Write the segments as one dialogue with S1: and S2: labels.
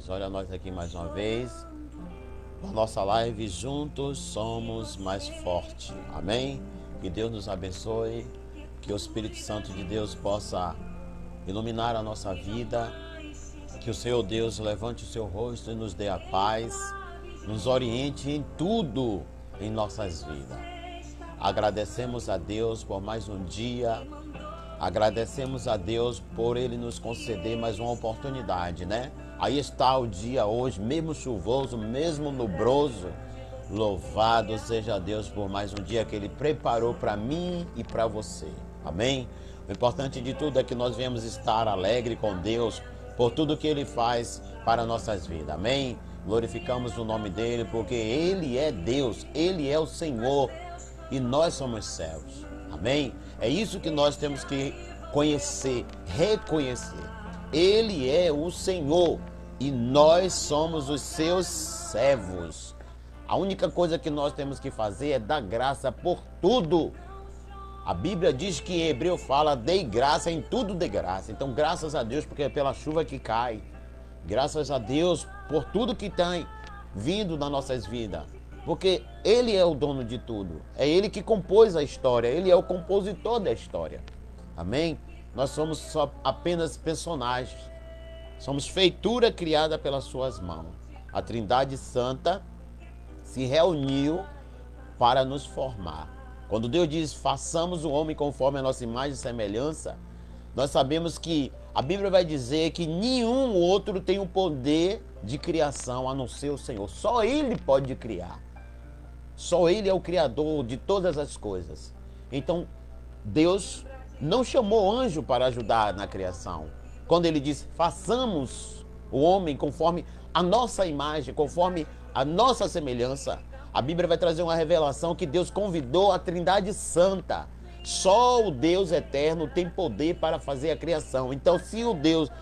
S1: Olha nós aqui mais uma vez, na nossa live Juntos Somos Mais Forte. Amém? Que Deus nos abençoe, que o Espírito Santo de Deus possa iluminar a nossa vida, que o Senhor Deus levante o seu rosto e nos dê a paz, nos oriente em tudo em nossas vidas. Agradecemos a Deus por mais um dia, agradecemos a Deus por Ele nos conceder mais uma oportunidade, né? Aí está o dia hoje, mesmo chuvoso, mesmo nubroso. Louvado seja Deus por mais um dia que Ele preparou para mim e para você. Amém? O importante de tudo é que nós viemos estar alegre com Deus por tudo que Ele faz para nossas vidas. Amém? Glorificamos o nome dEle porque Ele é Deus, Ele é o Senhor e nós somos servos. Amém? É isso que nós temos que conhecer, reconhecer. Ele é o Senhor e nós somos os seus servos. A única coisa que nós temos que fazer é dar graça por tudo. A Bíblia diz que em Hebreu fala, dei graça em tudo, dê graça. Então, graças a Deus, porque é pela chuva que cai. Graças a Deus por tudo que tem vindo nas nossas vidas. Porque Ele é o dono de tudo. É Ele que compôs a história. Ele é o compositor da história. Amém? Nós somos só apenas personagens. Somos feitura criada pelas suas mãos. A Trindade Santa se reuniu para nos formar. Quando Deus diz, façamos o homem conforme a nossa imagem e semelhança, nós sabemos que a Bíblia vai dizer que nenhum outro tem o poder de criação a não ser o Senhor. Só Ele pode criar. Só Ele é o Criador de todas as coisas. Então, Deus não chamou anjo para ajudar na criação. Quando Ele diz, façamos o homem conforme a nossa imagem, conforme a nossa semelhança, a Bíblia vai trazer uma revelação que Deus convidou a Trindade Santa. Só o Deus eterno tem poder para fazer a criação. Então, se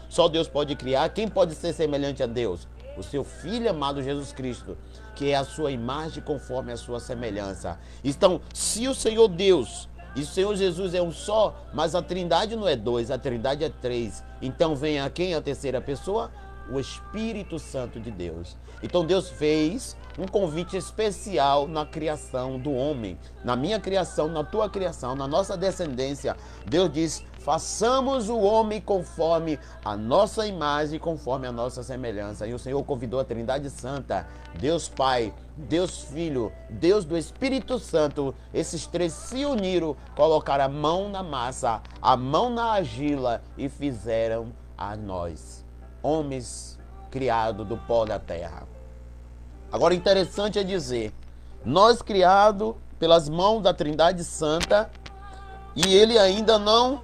S1: só Deus pode criar, quem pode ser semelhante a Deus? O seu Filho amado Jesus Cristo, que é a sua imagem conforme a sua semelhança. Então, se o Senhor Deus e o Senhor Jesus é um só, mas a Trindade não é dois, a Trindade é três. Então, vem a quem? A terceira pessoa? O Espírito Santo de Deus. Então Deus fez um convite especial na criação do homem, na minha criação, na tua criação, na nossa descendência. Deus diz, façamos o homem conforme a nossa imagem, conforme a nossa semelhança. E o Senhor convidou a Trindade Santa, Deus Pai, Deus Filho, Deus do Espírito Santo. Esses três se uniram, colocaram a mão na massa, a mão na argila e fizeram a nós, homens criados do pó da terra. Agora, interessante é dizer, nós criados pelas mãos da Trindade Santa, e Ele ainda não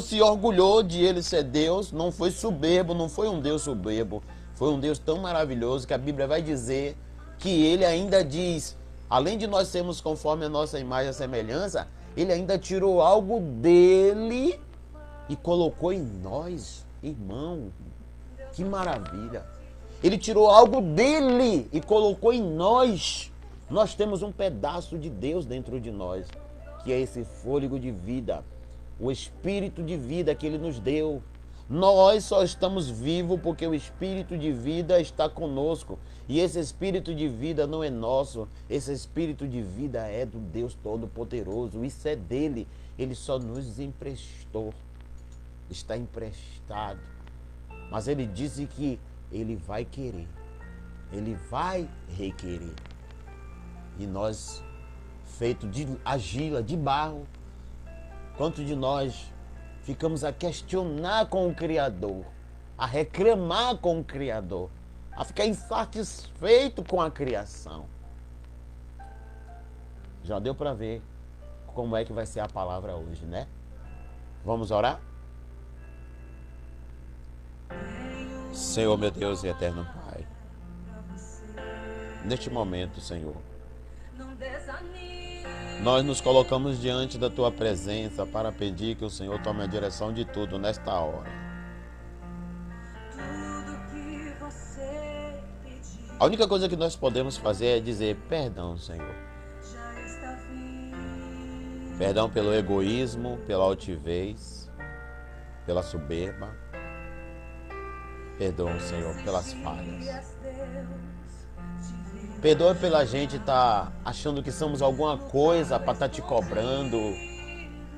S1: se orgulhou de Ele ser Deus, não foi soberbo, não foi um Deus soberbo, foi um Deus tão maravilhoso que a Bíblia vai dizer que Ele ainda diz, além de nós sermos conforme a nossa imagem e semelhança, Ele ainda tirou algo dele e colocou em nós, irmão. Que maravilha! Ele tirou algo dele e colocou em nós. Nós temos um pedaço de Deus dentro de nós, que é esse fôlego de vida, o espírito de vida que Ele nos deu. Nós só estamos vivos porque o espírito de vida está conosco. E esse espírito de vida não é nosso, esse espírito de vida é do Deus Todo-Poderoso. Isso é dele, Ele só nos emprestou. Está emprestado. Mas Ele disse que Ele vai querer, Ele vai requerer. E nós, feito de argila, de barro, quanto de nós ficamos a questionar com o Criador, a reclamar com o Criador, a ficar insatisfeito com a criação. Já deu para ver como é que vai ser a palavra hoje, né? Vamos orar? Senhor, meu Deus e eterno Pai, neste momento, Senhor, nós nos colocamos diante da Tua presença para pedir que o Senhor tome a direção de tudo nesta hora. A única coisa que nós podemos fazer é dizer perdão, Senhor. Perdão pelo egoísmo, pela altivez, pela soberba. Perdoa, Senhor, pelas falhas. Perdoa pela gente estar achando que somos alguma coisa para estar te cobrando.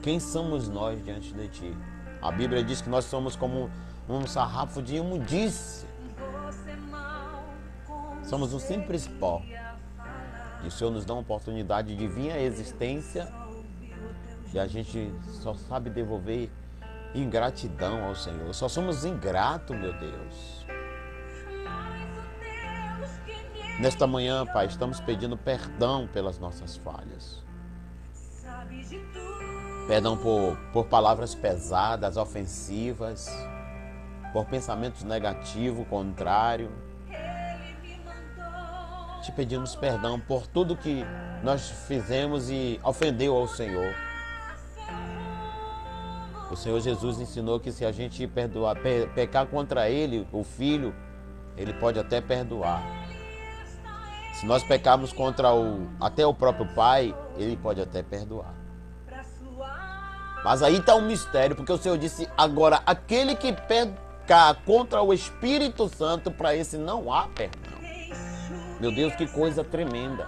S1: Quem somos nós diante de Ti? A Bíblia diz que nós somos como um sarrafo de imundície. Somos um simples pó. E o Senhor nos dá uma oportunidade de vir à existência e a gente só sabe devolver ingratidão ao Senhor. Só somos ingratos, meu Deus. Nesta manhã, Pai, estamos pedindo perdão pelas nossas falhas. Perdão por palavras pesadas, ofensivas, por pensamentos negativos, contrários. Te pedimos perdão por tudo que nós fizemos e ofendeu ao Senhor. O Senhor Jesus ensinou que se a gente pecar contra Ele, o Filho, Ele pode até perdoar. Se nós pecarmos contra até o próprio Pai, Ele pode até perdoar. Mas aí está um mistério, porque o Senhor disse, agora, aquele que pecar contra o Espírito Santo, para esse não há perdão. Meu Deus, que coisa tremenda.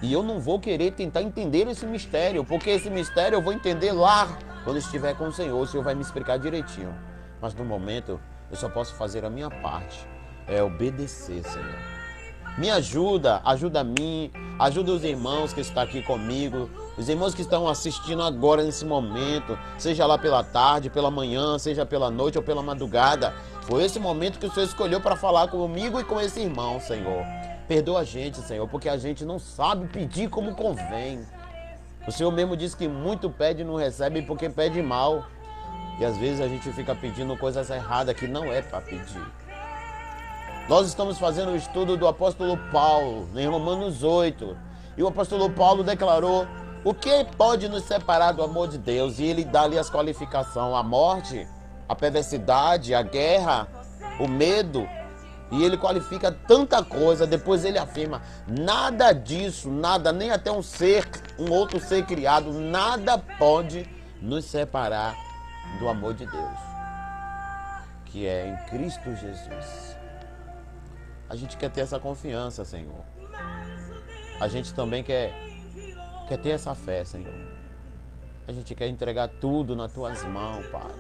S1: E eu não vou querer tentar entender esse mistério, porque esse mistério eu vou entender lá, quando estiver com o Senhor. O Senhor vai me explicar direitinho. Mas no momento, eu só posso fazer a minha parte. É obedecer, Senhor. Me ajuda, ajuda a mim, ajuda os irmãos que estão aqui comigo, os irmãos que estão assistindo agora nesse momento, seja lá pela tarde, pela manhã, seja pela noite ou pela madrugada. Foi esse momento que o Senhor escolheu para falar comigo e com esse irmão, Senhor. Perdoa a gente, Senhor, porque a gente não sabe pedir como convém. O Senhor mesmo diz que muito pede e não recebe porque pede mal. E às vezes a gente fica pedindo coisas erradas que não é para pedir. Nós estamos fazendo o estudo do apóstolo Paulo, em Romanos 8. E o apóstolo Paulo declarou o que pode nos separar do amor de Deus. E ele dá ali as qualificações, a morte, a perversidade, a guerra, o medo. E ele qualifica tanta coisa, depois ele afirma, nada disso, nada, nem até um outro ser criado, nada pode nos separar do amor de Deus, que é em Cristo Jesus. A gente quer ter essa confiança, Senhor. A gente também quer ter essa fé, Senhor. A gente quer entregar tudo nas Tuas mãos, Pai.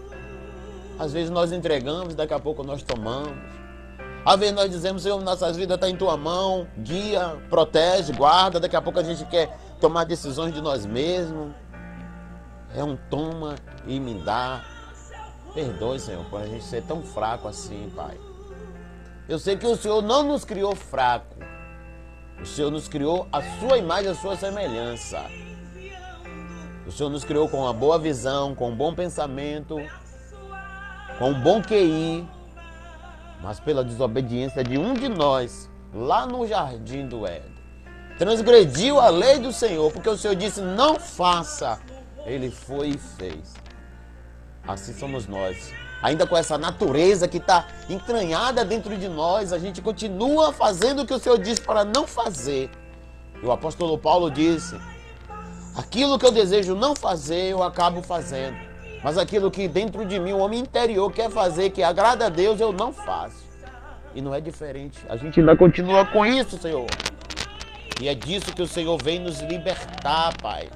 S1: Às vezes nós entregamos, daqui a pouco nós tomamos. Às vezes nós dizemos, Senhor, nossas vidas estão em Tua mão, guia, protege, guarda. Daqui a pouco a gente quer tomar decisões de nós mesmos. É um toma e me dá. Perdoe, Senhor, por a gente ser tão fraco assim, Pai. Eu sei que o Senhor não nos criou fraco. O Senhor nos criou a Sua imagem, a Sua semelhança. O Senhor nos criou com uma boa visão, com um bom pensamento, com um bom QI. Mas pela desobediência de um de nós, lá no jardim do Éden, transgrediu a lei do Senhor, porque o Senhor disse, não faça. Ele foi e fez. Assim somos nós. Ainda com essa natureza que está entranhada dentro de nós, a gente continua fazendo o que o Senhor disse para não fazer. E o apóstolo Paulo disse, aquilo que eu desejo não fazer, eu acabo fazendo. Mas aquilo que dentro de mim, o homem interior quer fazer, que agrada a Deus, eu não faço. E não é diferente. A gente ainda continua com isso, Senhor. E é disso que o Senhor vem nos libertar, Pai.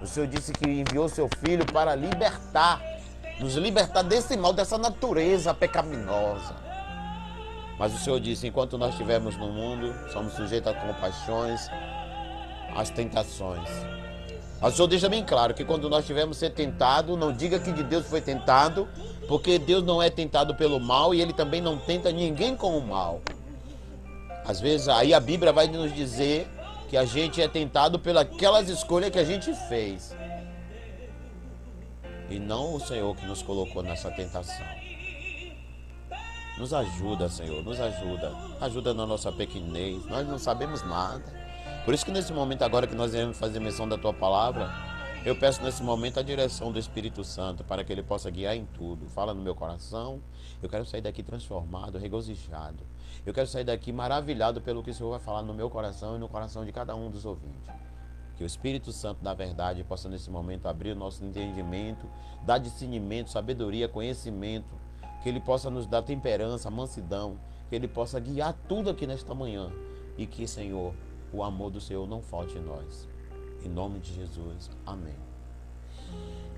S1: O Senhor disse que enviou seu Filho para nos libertar desse mal, dessa natureza pecaminosa. Mas o Senhor disse, enquanto nós estivermos no mundo, somos sujeitos a compaixões, às tentações. Mas o Senhor deixa bem claro que quando nós tivermos ser tentado, não diga que de Deus foi tentado, porque Deus não é tentado pelo mal e Ele também não tenta ninguém com o mal. Às vezes aí a Bíblia vai nos dizer que a gente é tentado pelas escolhas que a gente fez. E não o Senhor que nos colocou nessa tentação. Nos ajuda, Senhor, nos ajuda. Ajuda na nossa pequenez. Nós não sabemos nada. Por isso que nesse momento agora que nós iremos fazer menção da Tua palavra, eu peço nesse momento a direção do Espírito Santo para que Ele possa guiar em tudo. Fala no meu coração. Eu quero sair daqui transformado, regozijado. Eu quero sair daqui maravilhado pelo que o Senhor vai falar no meu coração e no coração de cada um dos ouvintes. Que o Espírito Santo da verdade possa nesse momento abrir o nosso entendimento, dar discernimento, sabedoria, conhecimento. que Ele possa nos dar temperança, mansidão, que Ele possa guiar tudo aqui nesta manhã e que, Senhor, o amor do Senhor não falte em nós. Em nome de Jesus. Amém.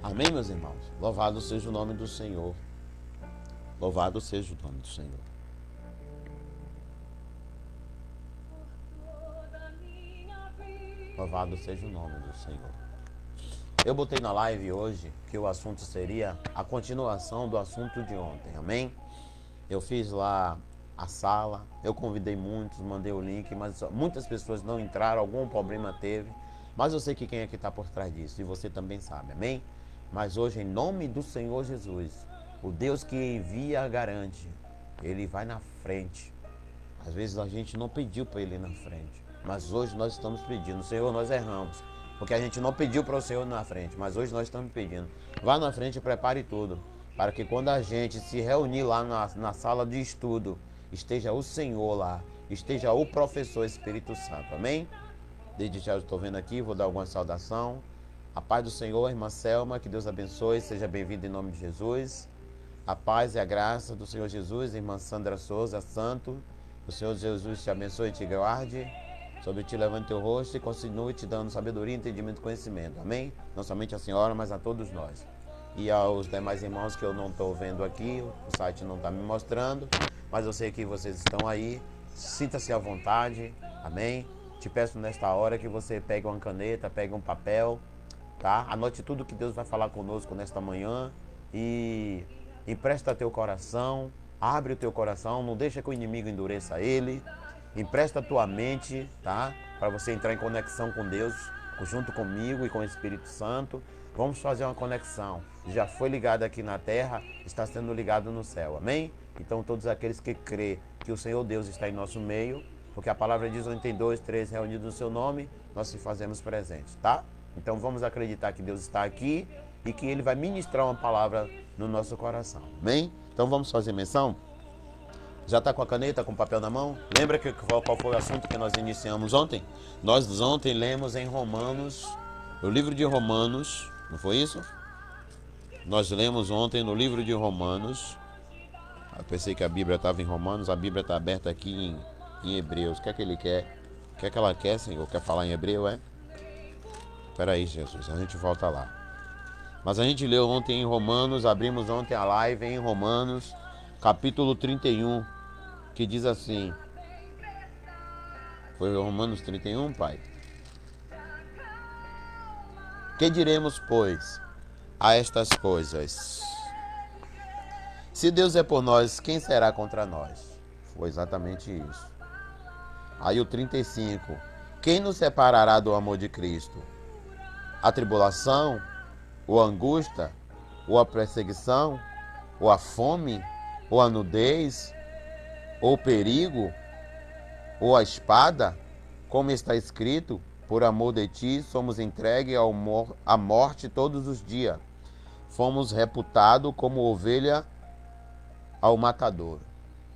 S1: Amém, meus irmãos. Louvado seja o nome do Senhor. Louvado seja o nome do Senhor. Louvado seja o nome do Senhor. Eu botei na live hoje que o assunto seria a continuação do assunto de ontem. Amém? Eu fiz lá a sala, eu convidei muitos, mandei o link, mas muitas pessoas não entraram, algum problema teve. Mas eu sei que quem aqui está por trás disso, e você também sabe, amém? Mas hoje, em nome do Senhor Jesus, o Deus que envia garante, Ele vai na frente. Às vezes a gente não pediu para Ele ir na frente, mas hoje nós estamos pedindo. Senhor, nós erramos, porque a gente não pediu para o Senhor ir na frente, mas hoje nós estamos pedindo. Vá na frente e prepare tudo, para que quando a gente se reunir lá na sala de estudo, esteja o Senhor lá, esteja o professor Espírito Santo, amém? Desde já eu estou vendo aqui, vou dar alguma saudação. A paz do Senhor, irmã Selma, que Deus abençoe, seja bem-vinda em nome de Jesus. A paz e a graça do Senhor Jesus, irmã Sandra Souza, santo. O Senhor Jesus te abençoe e te guarde. Sobre ti levante teu rosto e continue te dando sabedoria, entendimento e conhecimento. Amém? Não somente a senhora, mas a todos nós. E aos demais irmãos que eu não estou vendo aqui, o site não está me mostrando, mas eu sei que vocês estão aí. Sinta-se à vontade. Amém? Te peço nesta hora que você pegue uma caneta, pegue um papel, tá? Anote tudo que Deus vai falar conosco nesta manhã e empresta teu coração, abre o teu coração, não deixa que o inimigo endureça ele. Empresta a tua mente, tá? Para você entrar em conexão com Deus, junto comigo e com o Espírito Santo. Vamos fazer uma conexão. Já foi ligado aqui na terra, está sendo ligado no céu. Amém? Então todos aqueles que crê que o Senhor Deus está em nosso meio, porque a palavra diz, onde tem 2, 3 reunidos no seu nome, nós se fazemos presentes, tá? Então vamos acreditar que Deus está aqui e que Ele vai ministrar uma palavra no nosso coração. Amém? Então vamos fazer menção? Já está com a caneta, com o papel na mão? Lembra qual foi o assunto que nós iniciamos ontem? Nós ontem lemos em Romanos, no livro de Romanos, não foi isso? Nós lemos ontem no livro de Romanos. Eu pensei que a Bíblia estava em Romanos, a Bíblia está aberta aqui em Hebreus. O que é que ele quer? O que é que ela quer, Senhor? Quer falar em hebreu, é? Espera aí, Jesus, a gente volta lá. Mas a gente leu ontem em Romanos, abrimos ontem a live em Romanos, capítulo 31, que diz assim. Foi Romanos 31, pai? Que diremos, pois, a estas coisas? Se Deus é por nós, quem será contra nós? Foi exatamente isso. Aí o 35. Quem nos separará do amor de Cristo? A tribulação? Ou a angústia? Ou a perseguição? Ou a fome? Ou a nudez? Ou o perigo? Ou a espada? Como está escrito, por amor de ti somos entregues à morte todos os dias. Fomos reputados como ovelha ao matador.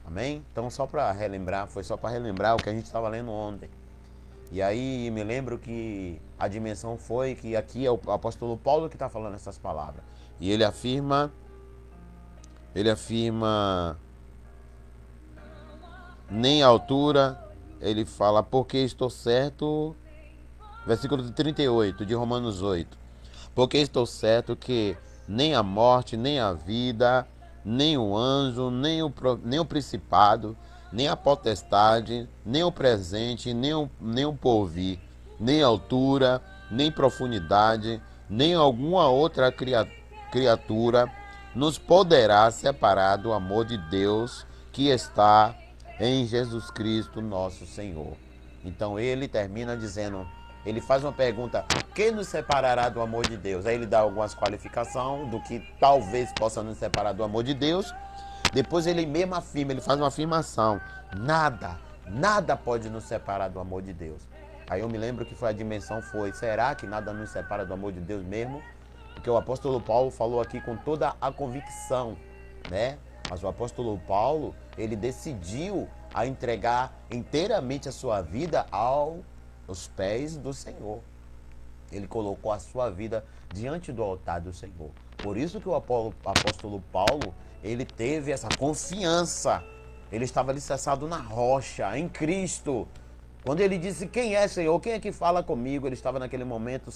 S1: Amém? Então só para relembrar, foi só para relembrar o que a gente estava lendo ontem. E aí me lembro que a dimensão foi que aqui é o apóstolo Paulo que está falando essas palavras. E ele afirma nem a altura, ele fala, porque estou certo, versículo 38 de Romanos 8. Porque estou certo que nem a morte, nem a vida, nem o anjo, nem o principado, nem a potestade, nem o presente, nem o porvir, nem altura, nem profundidade, nem alguma outra criatura nos poderá separar do amor de Deus que está em Jesus Cristo, nosso Senhor. Então ele termina dizendo, ele faz uma pergunta, quem nos separará do amor de Deus? Aí ele dá algumas qualificações do que talvez possa nos separar do amor de Deus. Depois ele mesmo afirma, ele faz uma afirmação, nada pode nos separar do amor de Deus. Aí eu me lembro que a dimensão foi, será que nada nos separa do amor de Deus mesmo? Porque o apóstolo Paulo falou aqui com toda a convicção, né? Mas o apóstolo Paulo, ele decidiu a entregar inteiramente a sua vida aos pés do Senhor. Ele colocou a sua vida diante do altar do Senhor. Por isso que o apóstolo Paulo, ele teve essa confiança. Ele estava alicerçado na rocha, em Cristo. Quando ele disse, quem é, Senhor? Quem é que fala comigo? Ele estava naquele momento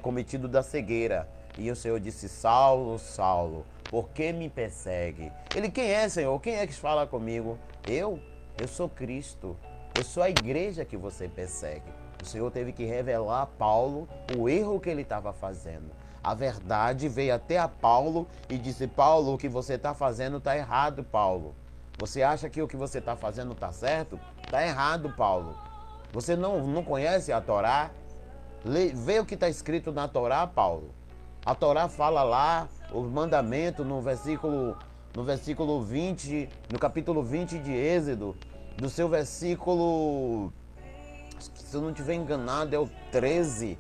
S1: cometido da cegueira. E o Senhor disse, Saulo, Saulo, por que me persegue? Ele, quem é, Senhor? Quem é que fala comigo? Eu sou Cristo. Eu sou a igreja que você persegue. O Senhor teve que revelar a Paulo o erro que ele estava fazendo. A verdade veio até a Paulo e disse, Paulo, o que você está fazendo está errado, Paulo. Você acha que o que você está fazendo está certo? Está errado, Paulo. Você não conhece a Torá? Vê o que está escrito na Torá, Paulo. A Torá fala lá, os mandamentos, no versículo 20, no capítulo 20 de Êxodo, do seu versículo, se eu não estiver enganado, é o 13.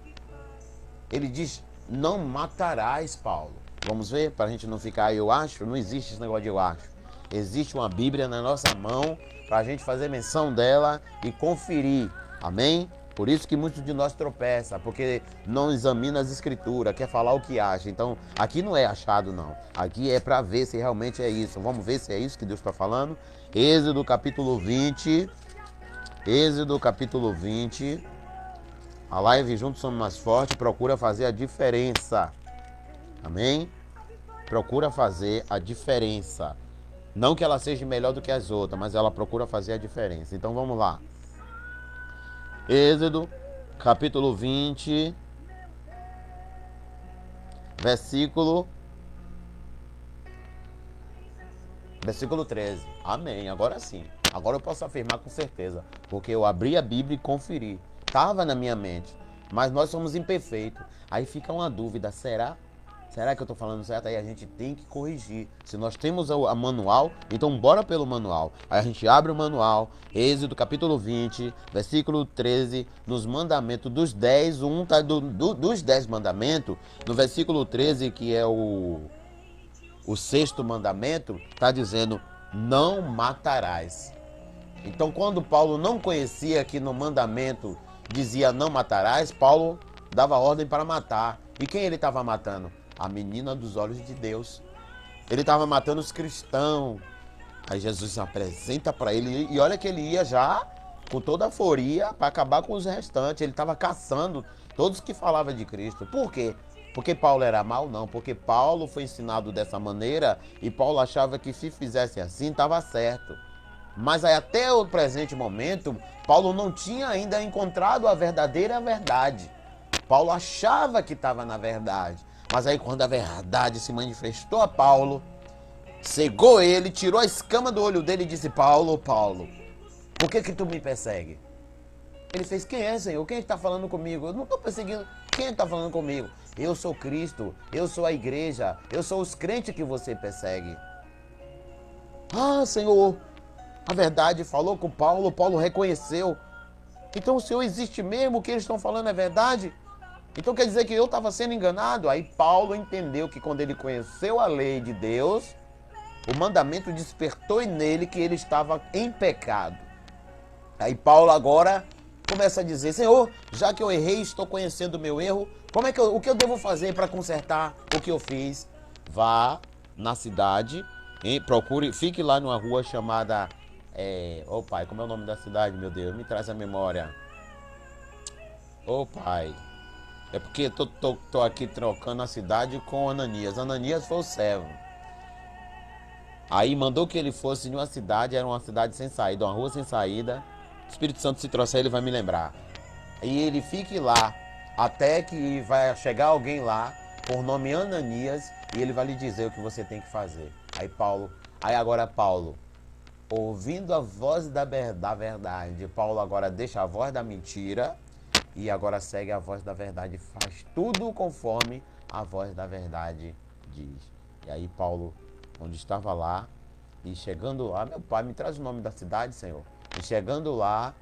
S1: Ele diz, não matarás, Paulo. Vamos ver, para a gente não ficar, eu acho, não existe esse negócio de eu acho. Existe uma Bíblia na nossa mão para a gente fazer menção dela e conferir. Amém? Por isso que muitos de nós tropeçam, porque não examina as escrituras, quer falar o que acha. Então, aqui não é achado, não. Aqui é para ver se realmente é isso. Vamos ver se é isso que Deus está falando. Êxodo capítulo 20. Êxodo capítulo 20. A live Juntos Somos Mais Fortes procura fazer a diferença. Amém? Procura fazer a diferença. Não que ela seja melhor do que as outras, mas ela procura fazer a diferença. Então vamos lá. Êxodo, capítulo 20, versículo 13. Amém, agora sim. Agora eu posso afirmar com certeza, porque eu abri a Bíblia e conferi. Estava na minha mente, mas nós somos imperfeitos. Aí fica uma dúvida, será? Será que eu estou falando certo? Aí a gente tem que corrigir. Se nós temos a manual, então bora pelo manual. Aí a gente abre o manual, Êxodo capítulo 20, versículo 13, nos mandamentos dos 10, tá dos 10 mandamentos, no versículo 13, que é o sexto mandamento, está dizendo, não matarás. Então quando Paulo não conhecia que no mandamento dizia não matarás, Paulo dava ordem para matar. E quem ele estava matando? A menina dos olhos de Deus. Ele estava matando os cristãos. Aí Jesus se apresenta para ele. E olha que ele ia já com toda a foria para acabar com os restantes. Ele estava caçando todos que falavam de Cristo. Por quê? Porque Paulo era mau? Não. Porque Paulo foi ensinado dessa maneira. E Paulo achava que se fizesse assim, estava certo. Mas aí, até o presente momento, Paulo não tinha ainda encontrado a verdadeira verdade. Paulo achava que estava na verdade. Mas aí quando a verdade se manifestou a Paulo, cegou ele, tirou a escama do olho dele e disse, Paulo, Paulo, por que tu me persegue? Ele fez, quem é, Senhor? Quem está falando comigo? Eu não estou perseguindo. Quem está falando comigo? Eu sou Cristo, eu sou a igreja, eu sou os crentes que você persegue. Ah, Senhor, a verdade falou com Paulo, Paulo reconheceu. Então o Senhor existe mesmo, o que eles estão falando é verdade? Então quer dizer que eu estava sendo enganado? Aí Paulo entendeu que quando ele conheceu a lei de Deus, o mandamento despertou nele que ele estava em pecado. Aí Paulo agora começa a dizer, Senhor, já que eu errei, estou conhecendo o meu erro, o que eu devo fazer para consertar o que eu fiz? Vá na cidade, procure, fique lá numa rua chamada... Ô pai, como é o nome da cidade, meu Deus? Me traz a memória. Ô pai... É porque tô aqui trocando a cidade com Ananias. Ananias foi o servo. Aí mandou que ele fosse em uma cidade, era uma cidade sem saída, uma rua sem saída. O Espírito Santo, se trouxer, ele vai me lembrar. E ele fique lá, até que vai chegar alguém lá, por nome Ananias, e ele vai lhe dizer o que você tem que fazer. Aí agora Paulo, ouvindo a voz da verdade, Paulo agora deixa a voz da mentira, e agora segue a voz da verdade, faz tudo conforme a voz da verdade diz. E aí Paulo, onde estava lá, e chegando lá, meu pai, me traz o nome da cidade, Senhor. E chegando lá,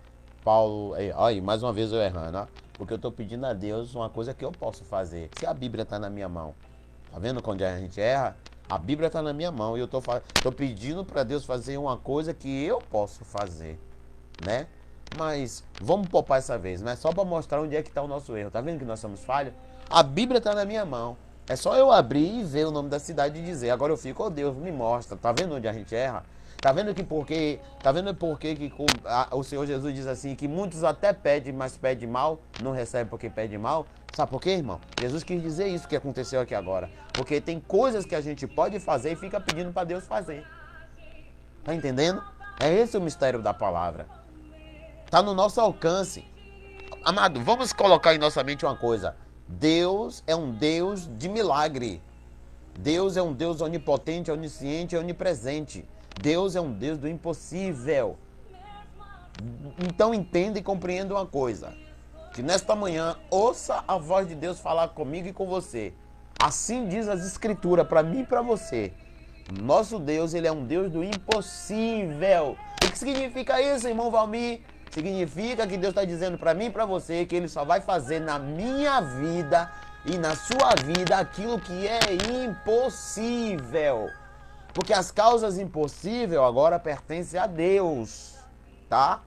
S1: Paulo, olha, mais uma vez eu errando, ó, porque eu estou pedindo a Deus uma coisa que eu posso fazer. Se a Bíblia está na minha mão, tá vendo quando a gente erra? A Bíblia está na minha mão e eu estou pedindo para Deus fazer uma coisa que eu posso fazer, né? Mas vamos poupar essa vez, né? Só para mostrar onde é que está o nosso erro. Tá vendo que nós somos falhos? A Bíblia está na minha mão. É só eu abrir e ver o nome da cidade e dizer. Agora eu fico, oh Deus, me mostra. Tá vendo onde a gente erra? Tá vendo porque que o Senhor Jesus diz assim, que muitos até pedem, mas pedem mal, não recebem porque pedem mal? Sabe por quê, irmão? Jesus quis dizer isso que aconteceu aqui agora. Porque tem coisas que a gente pode fazer e fica pedindo para Deus fazer. Tá entendendo? É esse o mistério da palavra. Tá no nosso alcance. Amado, vamos colocar em nossa mente uma coisa. Deus é um Deus de milagre. Deus é um Deus onipotente, onisciente e onipresente. Deus é um Deus do impossível. Então entenda e compreenda uma coisa. Que nesta manhã, ouça a voz de Deus falar comigo e com você. Assim diz as Escrituras para mim e para você. Nosso Deus, ele é um Deus do impossível. O que significa isso, irmão Valmir? Significa que Deus está dizendo para mim e para você que ele só vai fazer na minha vida e na sua vida aquilo que é impossível. Porque as causas impossíveis agora pertencem a Deus, tá?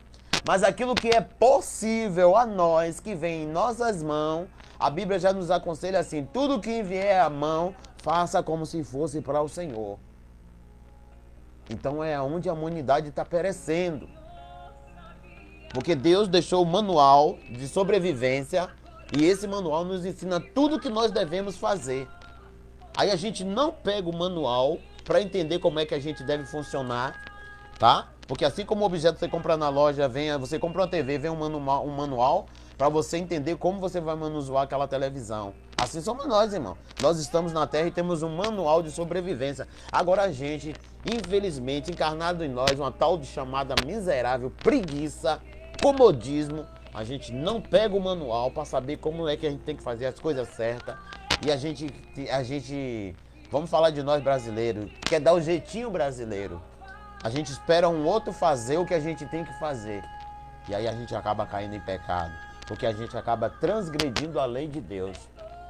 S1: Mas aquilo que é possível a nós, que vem em nossas mãos, a Bíblia já nos aconselha assim, tudo que vier à mão, faça como se fosse para o Senhor. Então é onde a humanidade está perecendo. Porque Deus deixou o manual de sobrevivência e esse manual nos ensina tudo o que nós devemos fazer. Aí a gente não pega o manual para entender como é que a gente deve funcionar, tá? Porque assim como o objeto você compra na loja, você compra uma TV, vem um manual para você entender como você vai manusear aquela televisão. Assim somos nós, irmão. Nós estamos na Terra e temos um manual de sobrevivência. Agora a gente, infelizmente, encarnado em nós, uma tal de chamada miserável preguiça, comodismo, a gente não pega o manual para saber como é que a gente tem que fazer as coisas certas. E a gente, vamos falar de nós brasileiros, quer dar o jeitinho brasileiro. A gente espera um outro fazer o que a gente tem que fazer. E aí a gente acaba caindo em pecado, porque a gente acaba transgredindo a lei de Deus,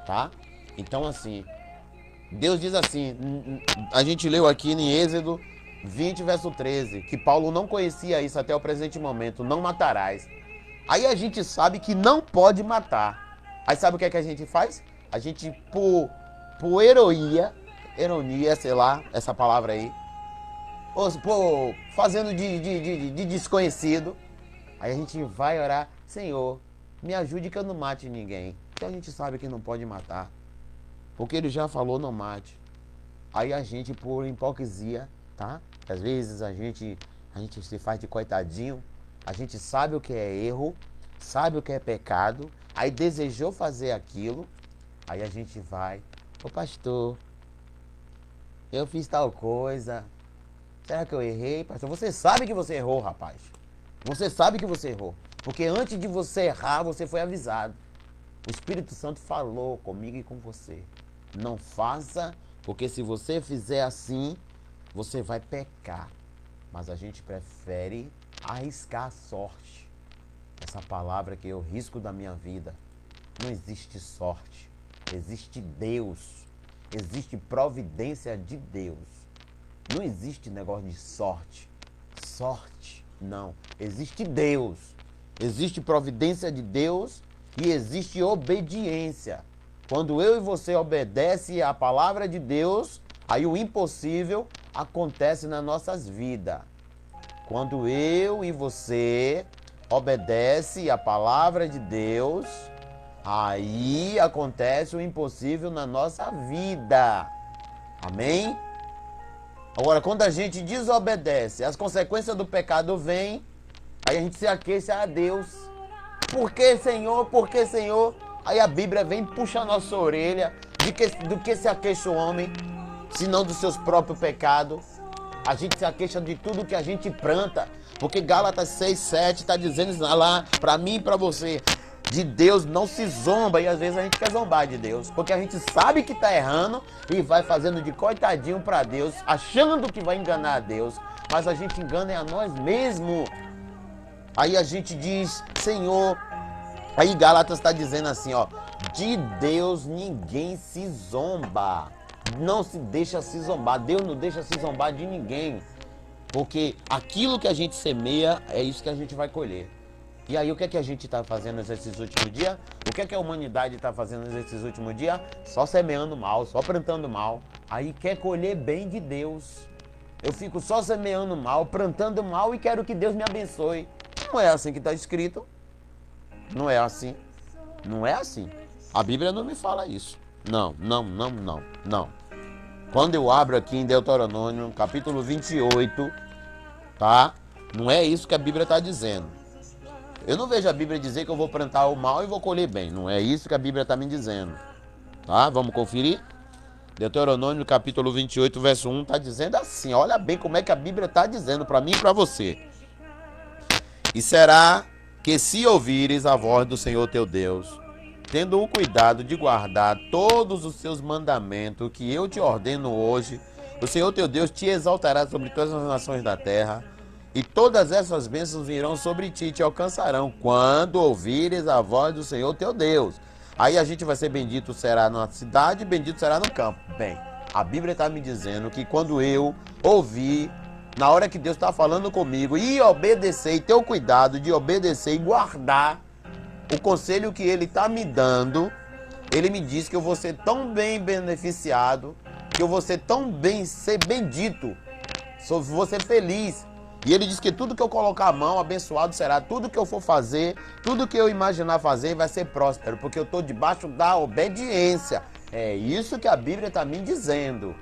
S1: tá? Então assim, Deus diz assim, a gente leu aqui em Êxodo 20, verso 13, que Paulo não conhecia isso até o presente momento, não matarás. Aí a gente sabe que não pode matar. Aí sabe o que é que a gente faz? A gente, por ironia, sei lá, essa palavra aí, fazendo de desconhecido, aí a gente vai orar, Senhor, me ajude que eu não mate ninguém. Porque a gente sabe que não pode matar. Porque ele já falou, não mate. Aí a gente, por hipocrisia, tá? Às vezes a gente se faz de coitadinho, a gente sabe o que é erro, sabe o que é pecado, aí desejou fazer aquilo, aí a gente vai, ô pastor, eu fiz tal coisa, será que eu errei, pastor? Você sabe que você errou, rapaz. Você sabe que você errou, porque antes de você errar, você foi avisado. O Espírito Santo falou comigo e com você. Não faça, porque se você fizer assim, você vai pecar. Mas a gente prefere arriscar a sorte. Essa palavra que eu risco da minha vida. Não existe sorte. Existe Deus. Existe providência de Deus. Não existe negócio de sorte. Sorte, não. Existe Deus. Existe providência de Deus e existe obediência. Quando eu e você obedecem à palavra de Deus, aí o impossível acontece nas nossas vidas. Quando eu e você obedecem à palavra de Deus, aí acontece o impossível na nossa vida. Amém? Agora, quando a gente desobedece, as consequências do pecado vêm, aí a gente se aqueça a Deus. Por que, Senhor? Por que, Senhor? Aí a Bíblia vem e puxa a nossa orelha. Do que se aqueixa o homem, senão dos seus próprios pecados? A gente se aqueixa de tudo que a gente planta. Porque Gálatas 6:7 está dizendo lá, para mim e para você, de Deus não se zomba. E às vezes a gente quer zombar de Deus, porque a gente sabe que está errando e vai fazendo de coitadinho para Deus, achando que vai enganar a Deus. Mas a gente engana a nós mesmos. Aí a gente diz, Senhor... Aí Gálatas está dizendo assim, ó, de Deus ninguém se zomba. Não se deixa se zombar. Deus não deixa se zombar de ninguém. Porque aquilo que a gente semeia, é isso que a gente vai colher. E aí, o que é que a gente está fazendo nesses últimos dias? O que é que a humanidade está fazendo nesses últimos dias? Só semeando mal, só plantando mal. Aí quer colher bem de Deus. Eu fico só semeando mal, plantando mal e quero que Deus me abençoe. Não é assim que está escrito. Não é assim. Não é assim. A Bíblia não me fala isso. Não. Quando eu abro aqui em Deuteronômio, capítulo 28, tá? Não é isso que a Bíblia está dizendo. Eu não vejo a Bíblia dizer que eu vou plantar o mal e vou colher bem. Não é isso que a Bíblia está me dizendo. Tá? Vamos conferir? Deuteronômio, capítulo 28, verso 1, está dizendo assim. Olha bem como é que a Bíblia está dizendo para mim e para você. E será que se ouvires a voz do Senhor teu Deus, tendo o cuidado de guardar todos os seus mandamentos que eu te ordeno hoje, o Senhor teu Deus te exaltará sobre todas as nações da terra, e todas essas bênçãos virão sobre ti e te alcançarão, quando ouvires a voz do Senhor teu Deus. Aí a gente vai ser bendito será na cidade, bendito será no campo. Bem, a Bíblia está me dizendo que quando eu ouvir, na hora que Deus está falando comigo, e obedecer, e ter o cuidado de obedecer e guardar o conselho que Ele está me dando, Ele me diz que eu vou ser tão bem beneficiado, que eu vou ser tão bem, ser bendito, vou ser feliz. E Ele diz que tudo que eu colocar a mão, abençoado será. Tudo que eu for fazer, tudo que eu imaginar fazer vai ser próspero, porque eu estou debaixo da obediência. É isso que a Bíblia está me dizendo.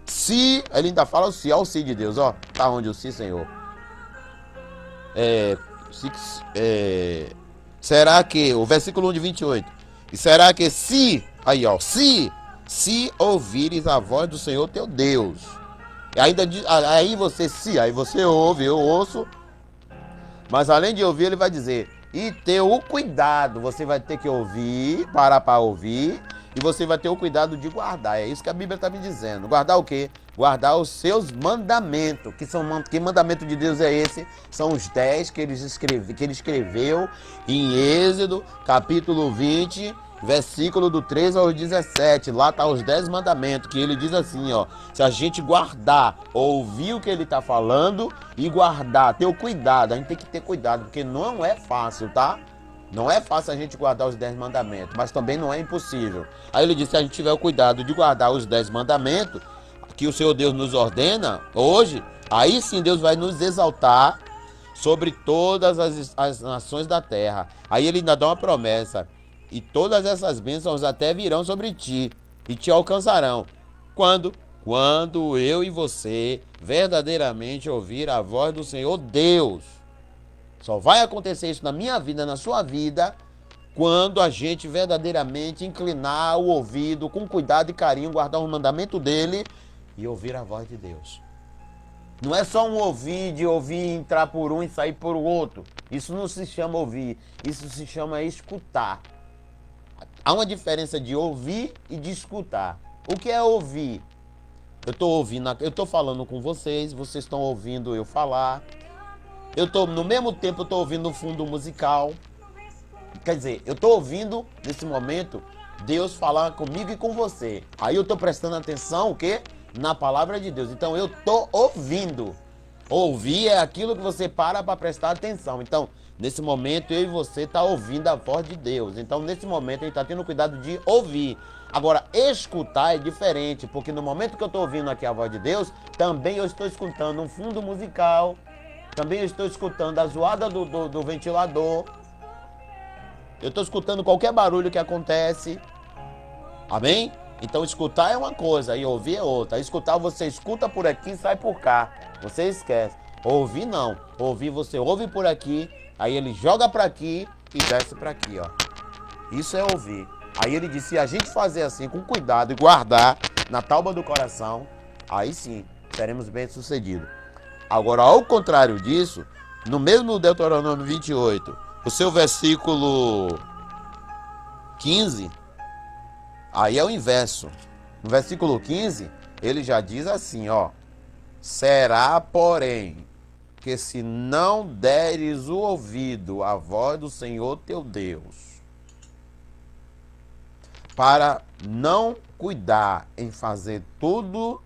S1: Se, ele ainda fala o se, ó o se de Deus, ó. Tá onde o se, Senhor? Será que, o versículo 1 de 28, e será que se, aí ó, se ouvires a voz do Senhor teu Deus, e ainda aí você ouve, eu ouço, mas além de ouvir, ele vai dizer, e ter o cuidado, você vai ter que ouvir, parar para ouvir, e você vai ter o cuidado de guardar. É isso que a Bíblia está me dizendo. Guardar o quê? Guardar os seus mandamentos. Que mandamento de Deus é esse? São os 10 que ele escreveu em Êxodo, capítulo 20, versículo do 13 ao 17. Lá está os 10 mandamentos, que ele diz assim, ó. Se a gente guardar, ouvir o que ele está falando e guardar, ter o cuidado. A gente tem que ter cuidado, porque não é fácil, tá? Não é fácil a gente guardar os 10 mandamentos, mas também não é impossível. Aí ele disse, se a gente tiver o cuidado de guardar os 10 mandamentos, que o Senhor Deus nos ordena hoje, aí sim Deus vai nos exaltar sobre todas as nações da terra. Aí ele ainda dá uma promessa, e todas essas bênçãos até virão sobre ti, e te alcançarão. Quando eu e você verdadeiramente ouvir a voz do Senhor Deus. Só vai acontecer isso na minha vida, na sua vida, quando a gente verdadeiramente inclinar o ouvido com cuidado e carinho, guardar o mandamento dele e ouvir a voz de Deus. Não é só um ouvir, de ouvir, entrar por um e sair por outro. Isso não se chama ouvir, isso se chama escutar. Há uma diferença de ouvir e de escutar. O que é ouvir? Eu estou falando com vocês, vocês estão ouvindo eu falar. No mesmo tempo eu estou ouvindo um fundo musical. Quer dizer, eu estou ouvindo, nesse momento, Deus falar comigo e com você. Aí eu estou prestando atenção, o quê? Na palavra de Deus. Então eu estou ouvindo. Ouvir é aquilo que você para prestar atenção. Então, nesse momento, eu e você está ouvindo a voz de Deus. Então, nesse momento, a gente está tendo cuidado de ouvir. Agora, escutar é diferente, porque no momento que eu estou ouvindo aqui a voz de Deus, também eu estou escutando um fundo musical. Também eu estou escutando a zoada do ventilador. Eu estou escutando qualquer barulho que acontece. Amém? Então escutar é uma coisa e ouvir é outra. Escutar você escuta por aqui e sai por cá. Você esquece. Ouvir não. Ouvir você ouve por aqui, aí ele joga para aqui e desce para aqui, ó. Isso é ouvir. Aí ele disse, se a gente fazer assim com cuidado e guardar na tauba do coração, aí sim seremos bem-sucedidos. Agora, ao contrário disso, no mesmo Deuteronômio 28, o seu versículo 15, aí é o inverso. No versículo 15, ele já diz assim, ó. Será, porém, que se não deres o ouvido à voz do Senhor teu Deus, para não cuidar em fazer todos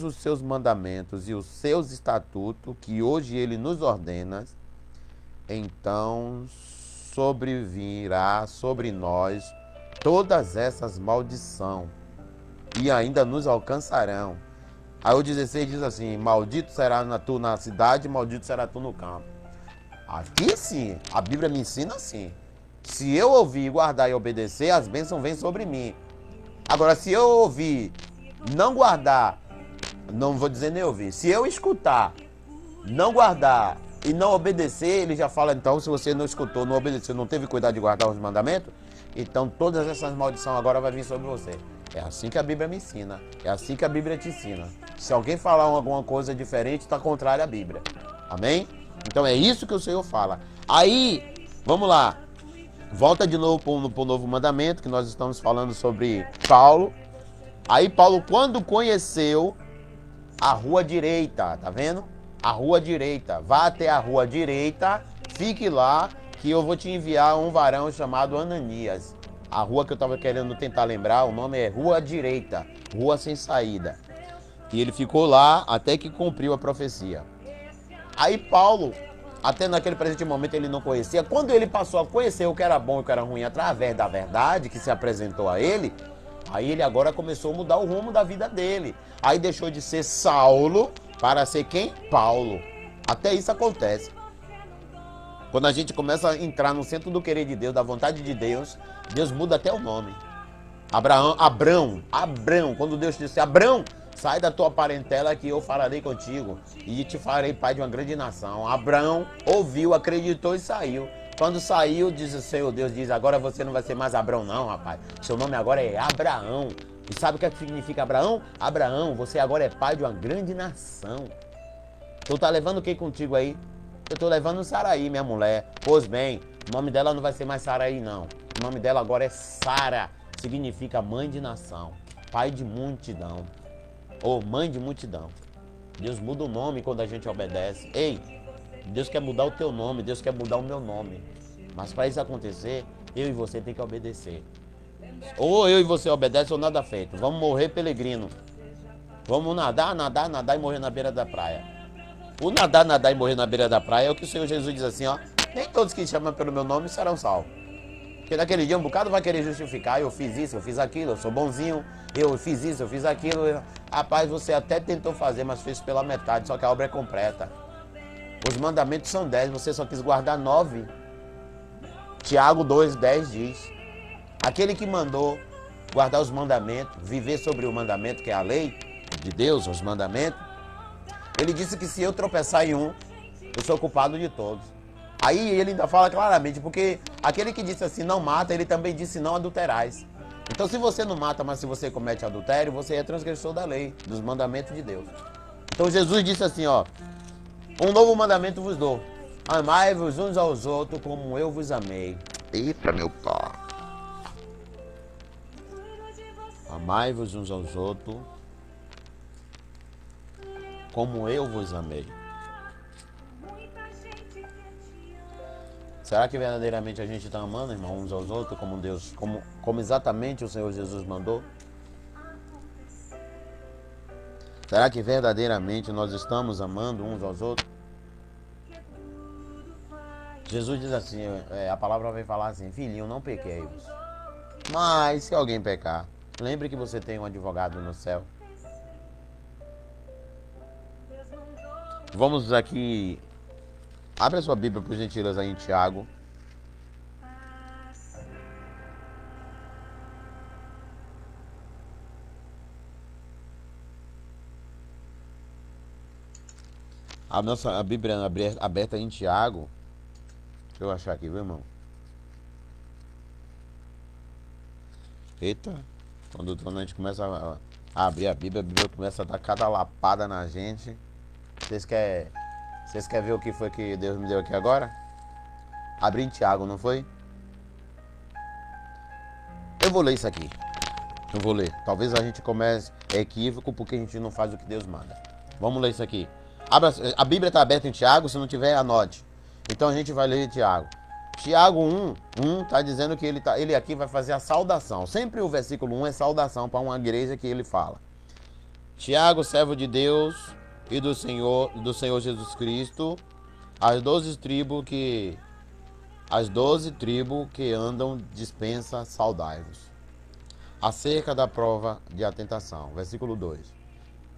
S1: os seus mandamentos e os seus estatutos, que hoje ele nos ordena, então sobrevirá sobre nós todas essas maldições e ainda nos alcançarão. Aí o 16 diz assim: maldito será tu na cidade, maldito será tu no campo. Aqui sim, a Bíblia me ensina assim. Se eu ouvir, guardar e obedecer, as bênçãos vêm sobre mim. Agora, se eu ouvir, não guardar, não vou dizer nem ouvir. Se eu escutar, não guardar e não obedecer, ele já fala, então, se você não escutou, não obedeceu, não teve cuidado de guardar os mandamentos, então todas essas maldições agora vão vir sobre você. É assim que a Bíblia me ensina. É assim que a Bíblia te ensina. Se alguém falar alguma coisa diferente, está contrário à Bíblia. Amém? Então é isso que o Senhor fala. Aí, vamos lá. Volta de novo para o novo mandamento, que nós estamos falando sobre Paulo. Aí Paulo, quando conheceu a rua direita, tá vendo? A rua direita. Vá até a rua direita, fique lá, que eu vou te enviar um varão chamado Ananias. A rua que eu estava querendo tentar lembrar, o nome é Rua Direita, Rua Sem Saída. E ele ficou lá até que cumpriu a profecia. Aí Paulo, até naquele presente momento ele não conhecia. Quando ele passou a conhecer o que era bom e o que era ruim através da verdade que se apresentou a ele, aí ele agora começou a mudar o rumo da vida dele. Aí deixou de ser Saulo para ser quem? Paulo. Até isso acontece. Quando a gente começa a entrar no centro do querer de Deus, da vontade de Deus, Deus muda até o nome. Abrão. Quando Deus disse, Abrão, sai da tua parentela que eu falarei contigo e te farei pai de uma grande nação. Abrão ouviu, acreditou e saiu. Quando saiu, diz o Senhor Deus, diz, agora você não vai ser mais Abrão não, rapaz. Seu nome agora é Abraão. E sabe o que significa Abraão? Abraão, você agora é pai de uma grande nação. Tu tá levando quem contigo aí? Eu tô levando Saraí, minha mulher. Pois bem, o nome dela não vai ser mais Saraí, não. O nome dela agora é Sara. Significa mãe de nação, pai de multidão, ou mãe de multidão. Deus muda o nome quando a gente obedece. Ei, Deus quer mudar o teu nome, Deus quer mudar o meu nome. Mas para isso acontecer, eu e você tem que obedecer. Ou eu e você obedece ou nada feito. Vamos morrer peregrino. Vamos nadar e morrer na beira da praia. O nadar e morrer na beira da praia é o que o Senhor Jesus diz assim, ó. Nem todos que chamam pelo meu nome serão salvos. Porque naquele dia um bocado vai querer justificar, eu fiz isso, eu fiz aquilo, eu sou bonzinho, eu fiz isso, eu fiz aquilo. Rapaz, você até tentou fazer, mas fez pela metade, só que a obra é completa. Os mandamentos são 10, você só quis guardar 9. Tiago 2:10 diz, aquele que mandou guardar os mandamentos, viver sobre o mandamento, que é a lei de Deus, os mandamentos, ele disse que se eu tropeçar em um, eu sou culpado de todos. Aí ele ainda fala claramente, porque aquele que disse assim, não mata, ele também disse não adulterais. Então se você não mata, mas se você comete adultério, você é transgressor da lei, dos mandamentos de Deus. Então Jesus disse assim, ó, um novo mandamento vos dou, amai-vos uns aos outros como eu vos amei. Eita, meu pai. Amai-vos uns aos outros como eu vos amei. Será que verdadeiramente a gente está amando, irmão, uns aos outros, como Deus, como exatamente o Senhor Jesus mandou? Será que verdadeiramente nós estamos amando uns aos outros? Jesus diz assim, a palavra vai falar assim, filhinho, não pequei-vos. Mas se alguém pecar, lembre que você tem um advogado no céu. Vamos aqui. Abre a sua Bíblia, por gentileza, aí em Tiago. A Bíblia aberta em Tiago. Deixa eu achar aqui, viu, irmão? Eita. Quando a gente começa a abrir a Bíblia começa a dar cada lapada na gente. Vocês querem ver o que foi que Deus me deu aqui agora? Abri em Tiago, não foi? Eu vou ler isso aqui. Eu vou ler. Talvez a gente comece equívoco porque a gente não faz o que Deus manda. Vamos ler isso aqui. A Bíblia está aberta em Tiago, se não tiver, anote. Então a gente vai ler Tiago. Tiago 1 está dizendo que ele aqui vai fazer a saudação. Sempre o versículo 1 é saudação para uma igreja que ele fala. Tiago, servo de Deus e do Senhor Jesus Cristo, As 12 tribos que andam dispensa saudai-vos. Acerca da prova de a tentação. Versículo 2.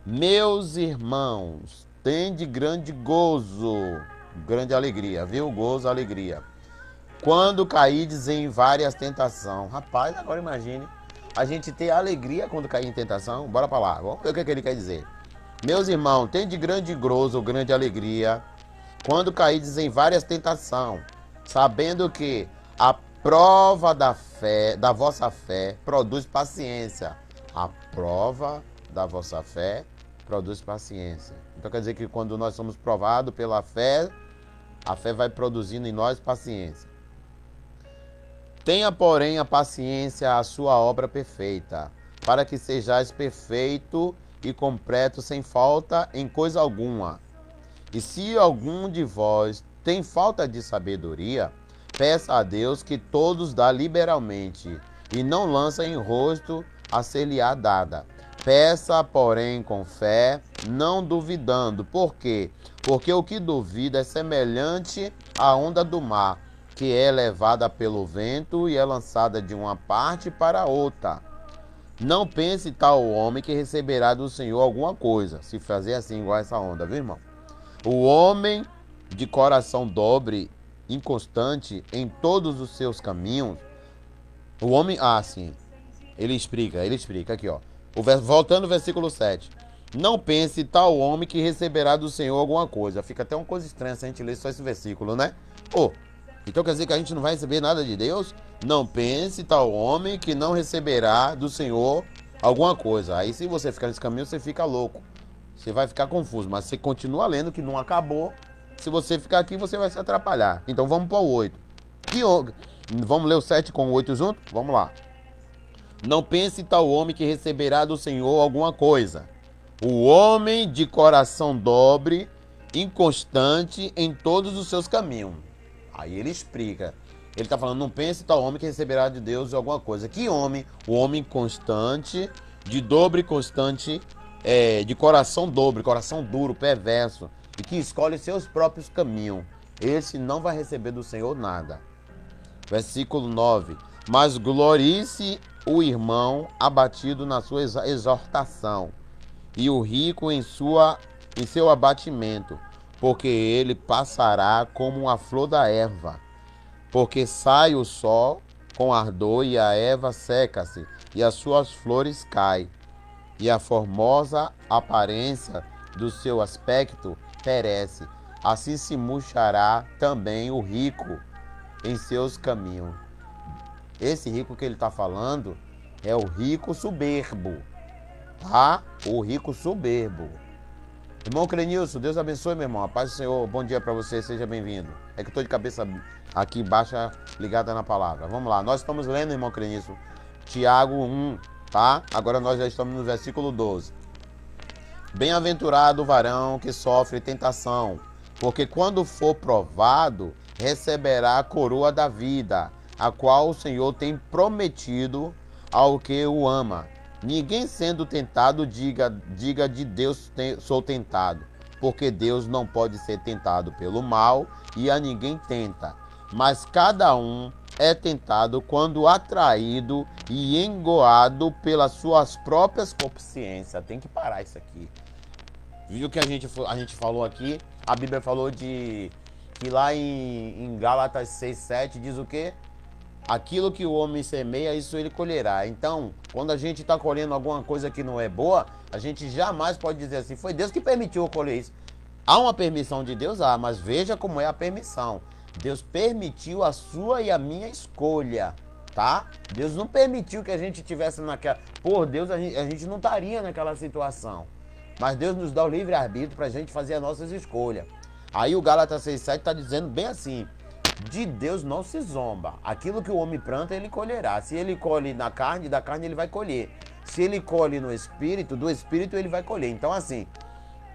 S1: Meus irmãos, tende grande gozo, grande alegria, viu? Gozo, alegria. Quando caídes em várias tentações. Rapaz, agora imagine a gente ter alegria quando cair em tentação. Bora pra lá, vamos ver o que ele quer dizer. Meus irmãos, tende grande gozo, grande alegria, quando caídes em várias tentações, sabendo que a prova da fé, da vossa fé, produz paciência. A prova da vossa fé produz paciência. Então quer dizer que quando nós somos provados pela fé, a fé vai produzindo em nós paciência. Tenha, porém, a paciência a sua obra perfeita, para que sejais perfeito e completo sem falta em coisa alguma. E se algum de vós tem falta de sabedoria, peça a Deus que todos dá liberalmente, e não lança em rosto a ser-lhe-á dada. Peça, porém, com fé, não duvidando. Por quê? Porque o que duvida é semelhante à onda do mar, que é levada pelo vento e é lançada de uma parte para outra. Não pense tal homem que receberá do Senhor alguma coisa, se fazer assim igual essa onda, viu, irmão? O homem de coração dobre, inconstante em todos os seus caminhos, o homem, sim, ele explica aqui, ó. Voltando ao versículo 7. Não pense tal homem que receberá do Senhor alguma coisa. Fica até uma coisa estranha se a gente ler só esse versículo, né? Então quer dizer que a gente não vai receber nada de Deus? Não pense tal homem que não receberá do Senhor alguma coisa. Aí se você ficar nesse caminho, você fica louco. Você vai ficar confuso, mas você continua lendo que não acabou. Se você ficar aqui, você vai se atrapalhar. Então vamos para o 8. Vamos ler o 7 com o 8 junto? Vamos lá. Não pense tal homem que receberá do Senhor alguma coisa. O homem de coração dobre, inconstante em todos os seus caminhos. Aí ele explica. Ele está falando, não pense tal homem que receberá de Deus alguma coisa. Que homem? O homem constante, de dobre constante, de coração dobre, coração duro, perverso, e que escolhe seus próprios caminhos. Esse não vai receber do Senhor nada. Versículo 9. Mas glorie-se o irmão abatido na sua exortação, e o rico em seu abatimento, porque ele passará como uma flor da erva. Porque sai o sol com ardor e a erva seca-se, e as suas flores caem, e a formosa aparência do seu aspecto perece. Assim se murchará também o rico em seus caminhos. Esse rico que ele está falando é o rico soberbo, tá? O rico soberbo. Irmão Clenilson, Deus abençoe, meu irmão. A paz do Senhor, bom dia para você, seja bem-vindo. É que eu estou de cabeça aqui baixa, ligada na palavra. Vamos lá, nós estamos lendo, irmão Clenilson, Tiago 1, tá? Agora nós já estamos no versículo 12. Bem-aventurado o varão que sofre tentação, porque quando for provado, receberá a coroa da vida, a qual o Senhor tem prometido ao que o ama. Ninguém sendo tentado diga de Deus sou tentado, porque Deus não pode ser tentado pelo mal e a ninguém tenta. Mas cada um é tentado quando atraído e engoado pelas suas próprias consciências. Tem que parar isso aqui. Viu que a gente falou aqui? A Bíblia falou que lá em Gálatas 6:7 diz o quê? Aquilo que o homem semeia, isso ele colherá. Então, quando a gente está colhendo alguma coisa que não é boa, a gente jamais pode dizer assim, foi Deus que permitiu eu colher isso. Há uma permissão de Deus? Mas veja como é a permissão. Deus permitiu a sua e a minha escolha, tá? Deus não permitiu que a gente tivesse naquela... Por Deus, a gente não estaria naquela situação. Mas Deus nos dá o livre-arbítrio para a gente fazer as nossas escolhas. Aí o Gálatas 6:7 está dizendo bem assim, de Deus não se zomba. Aquilo que o homem planta, ele colherá. Se ele colhe na carne, da carne ele vai colher. Se ele colhe no espírito, do espírito ele vai colher. Então assim,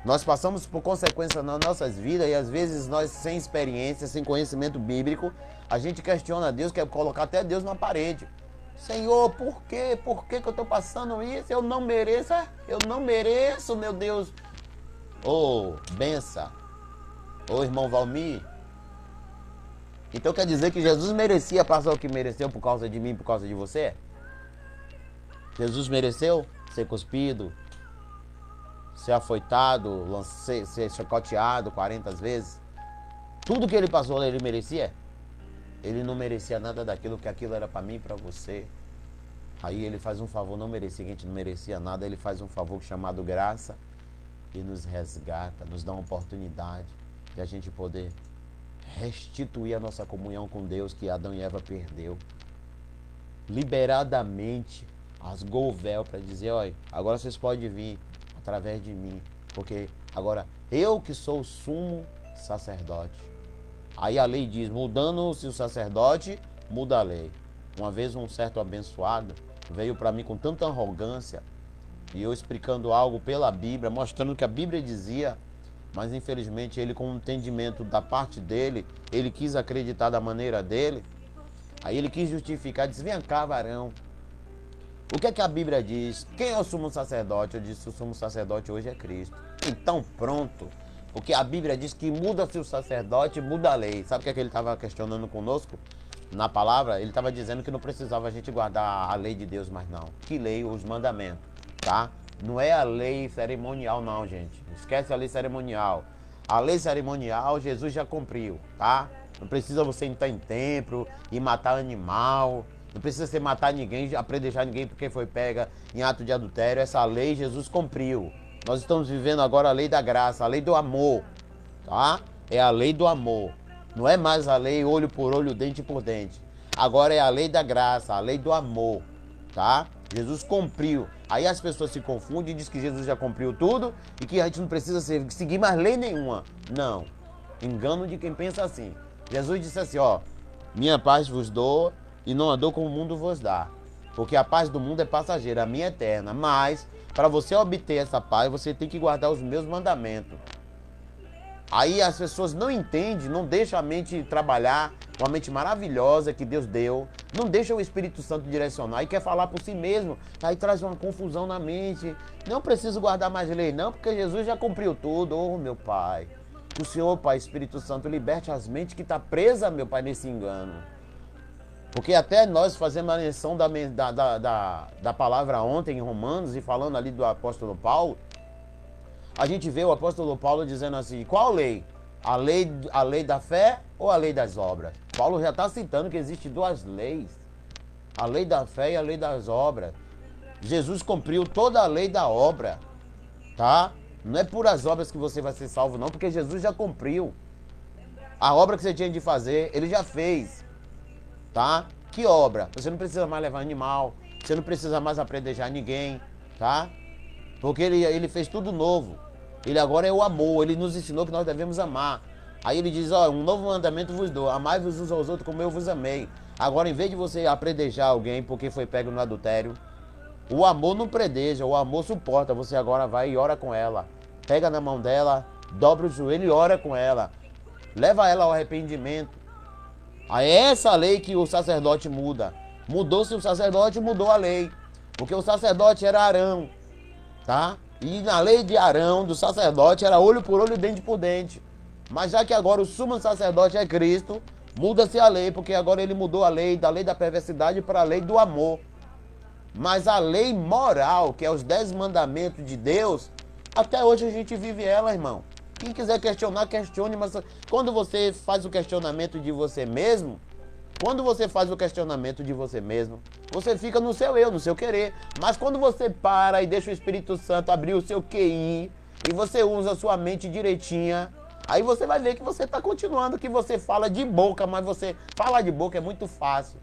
S1: nós passamos por consequências nas nossas vidas e às vezes nós, sem experiência, sem conhecimento bíblico, a gente questiona Deus, quer colocar até Deus na parede. Senhor, por quê? Por que eu estou passando isso? Eu não mereço, meu Deus. Benção. Ô irmão Valmir, então quer dizer que Jesus merecia passar o que mereceu por causa de mim, por causa de você? Jesus mereceu ser cuspido, ser afoitado, ser chicoteado 40 vezes? Tudo que ele passou, ele merecia? Ele não merecia nada daquilo, que aquilo era para mim e para você. Aí ele faz um favor, não merecia, a gente não merecia nada, ele faz um favor chamado graça e nos resgata, nos dá uma oportunidade de a gente poder restituir a nossa comunhão com Deus que Adão e Eva perdeu. Liberadamente, rasgou o véu para dizer, olha, agora vocês podem vir através de mim, porque agora eu que sou o sumo sacerdote. Aí a lei diz, mudando-se o sacerdote, muda a lei. Uma vez um certo abençoado veio para mim com tanta arrogância, e eu explicando algo pela Bíblia, mostrando que a Bíblia dizia, mas infelizmente ele, com o entendimento da parte dele, ele quis acreditar da maneira dele. Aí ele quis justificar, disse, vem cá, varão, o que é que a Bíblia diz? Quem é o sumo sacerdote? Eu disse, o sumo sacerdote hoje é Cristo. Então pronto, porque a Bíblia diz que muda-se o sacerdote, muda a lei. Sabe o que é que ele estava questionando conosco? Na palavra, ele estava dizendo que não precisava a gente guardar a lei de Deus mais não. Que lei? Os mandamentos, tá? Não é a lei cerimonial não, gente. Esquece a lei cerimonial. A lei cerimonial Jesus já cumpriu, tá? Não precisa você entrar em templo e matar animal. Não precisa você matar ninguém, apredejar ninguém porque foi pega em ato de adultério. Essa lei Jesus cumpriu. Nós estamos vivendo agora a lei da graça, a lei do amor, tá? É a lei do amor. Não é mais a lei olho por olho, dente por dente. Agora é a lei da graça, a lei do amor, tá? Jesus cumpriu. Aí as pessoas se confundem e dizem que Jesus já cumpriu tudo e que a gente não precisa seguir mais lei nenhuma. Não. Engano de quem pensa assim. Jesus disse assim, ó, minha paz vos dou e não andou como o mundo vos dá. Porque a paz do mundo é passageira, a minha é eterna. Mas, para você obter essa paz, você tem que guardar os meus mandamentos. Aí as pessoas não entendem, não deixam a mente trabalhar, uma mente maravilhosa que Deus deu, não deixam o Espírito Santo direcionar e quer falar por si mesmo. Aí traz uma confusão na mente. Não preciso guardar mais lei não, porque Jesus já cumpriu tudo. Oh, meu Pai, que o Senhor, Pai, Espírito Santo, liberte as mentes que estão presas, meu Pai, nesse engano. Porque até nós fazemos a menção da palavra ontem em Romanos e falando ali do apóstolo Paulo, a gente vê o apóstolo Paulo dizendo assim, qual lei? A lei da fé ou a lei das obras? Paulo já está citando que existem duas leis, a lei da fé e a lei das obras. Jesus cumpriu toda a lei da obra, tá? Não é por as obras que você vai ser salvo não, porque Jesus já cumpriu. A obra que você tinha de fazer, ele já fez, tá? Que obra? Você não precisa mais levar animal, você não precisa mais apredejar ninguém, tá? Porque ele fez tudo novo. Ele agora é o amor. Ele nos ensinou que nós devemos amar. Aí ele diz, ó, um novo mandamento vos dou. Amai-vos uns aos outros como eu vos amei. Agora, em vez de você apredejar alguém porque foi pego no adultério, o amor não predeja, o amor suporta. Você agora vai e ora com ela. Pega na mão dela, dobra o joelho e ora com ela. Leva ela ao arrependimento. Aí é essa lei que o sacerdote muda. Mudou-se o sacerdote, mudou a lei. Porque o sacerdote era Arão. Tá? E na lei de Arão, do sacerdote, era olho por olho, dente por dente. Mas já que agora o sumo sacerdote é Cristo, muda-se a lei, porque agora ele mudou a lei, da lei da perversidade para a lei do amor. Mas a lei moral, que é os 10 mandamentos de Deus, até hoje a gente vive ela, irmão. Quem quiser questionar, questione, mas quando você faz o questionamento de você mesmo, você fica no seu eu, no seu querer. Mas quando você para e deixa o Espírito Santo abrir o seu QI e você usa a sua mente direitinha, aí você vai ver que você está continuando, que você fala de boca, mas você falar de boca é muito fácil.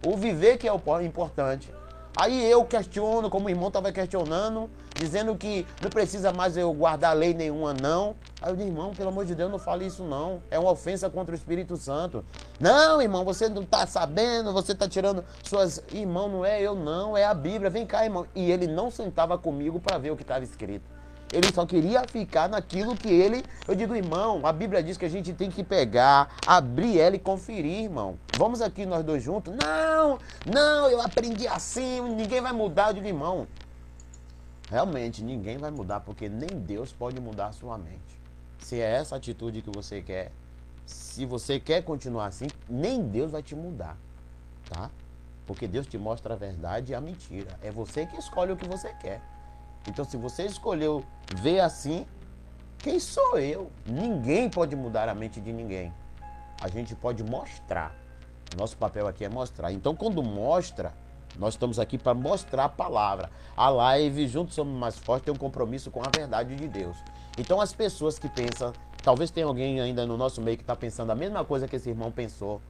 S1: O viver que é o importante. Aí eu questiono, como o irmão estava questionando, dizendo que não precisa mais eu guardar lei nenhuma, não. Aí eu digo, irmão, pelo amor de Deus, não fale isso, não. É uma ofensa contra o Espírito Santo. Não, irmão, você não está sabendo, você está tirando suas... Irmão, não é eu, não, é a Bíblia. Vem cá, irmão. E ele não sentava comigo para ver o que estava escrito. Ele só queria ficar naquilo que ele... Eu digo, irmão, a Bíblia diz que a gente tem que pegar, abrir ela e conferir, irmão. Vamos aqui nós dois juntos? Não, eu aprendi assim, ninguém vai mudar. Eu digo, irmão, realmente ninguém vai mudar, porque nem Deus pode mudar a sua mente. Se é essa atitude que você quer, se você quer continuar assim, nem Deus vai te mudar, tá? Porque Deus te mostra a verdade e a mentira. É você que escolhe o que você quer. Então, se você escolheu ver assim, quem sou eu? Ninguém pode mudar a mente de ninguém. A gente pode mostrar. Nosso papel aqui é mostrar. Então, quando mostra, nós estamos aqui para mostrar a palavra. A live, Juntos Somos Mais Fortes, tem um compromisso com a verdade de Deus. Então, as pessoas que pensam, talvez tenha alguém ainda no nosso meio que está pensando a mesma coisa que esse irmão pensou,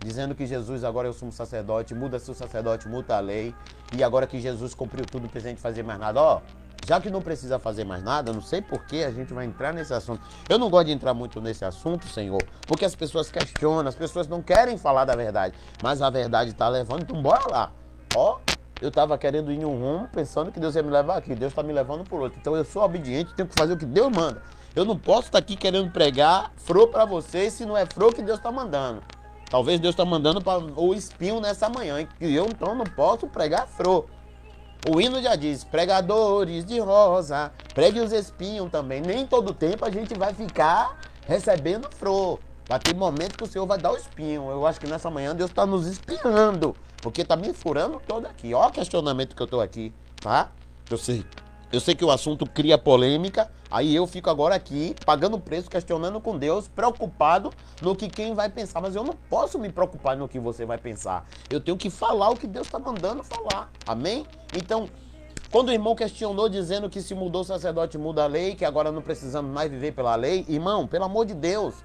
S1: dizendo que Jesus agora é o sumo sacerdote, muda-se o sacerdote, muda a lei, e agora que Jesus cumpriu tudo, não precisa fazer mais nada. Ó, já que não precisa fazer mais nada, não sei por que a gente vai entrar nesse assunto. Eu não gosto de entrar muito nesse assunto, Senhor, porque as pessoas questionam, as pessoas não querem falar da verdade, mas a verdade está levando, então bora lá. Ó, eu estava querendo ir em um rumo, pensando que Deus ia me levar aqui, Deus está me levando por outro. Então eu sou obediente, tenho que fazer o que Deus manda. Eu não posso estar aqui querendo pregar fro para vocês se não é fro que Deus está mandando. Talvez Deus está mandando para o espinho nessa manhã, e eu então não posso pregar fro. O hino já diz, pregadores de rosa, pregue os espinhos também. Nem todo tempo a gente vai ficar recebendo fro. Vai ter momento que o Senhor vai dar o espinho. Eu acho que nessa manhã Deus está nos espinhando, porque está me furando todo aqui. Olha o questionamento que eu estou aqui, tá? Eu sei que o assunto cria polêmica, aí eu fico agora aqui, pagando preço, questionando com Deus, preocupado no que quem vai pensar. Mas eu não posso me preocupar no que você vai pensar. Eu tenho que falar o que Deus está mandando falar. Amém? Então, quando o irmão questionou dizendo que se mudou o sacerdote, muda a lei, que agora não precisamos mais viver pela lei, irmão, pelo amor de Deus,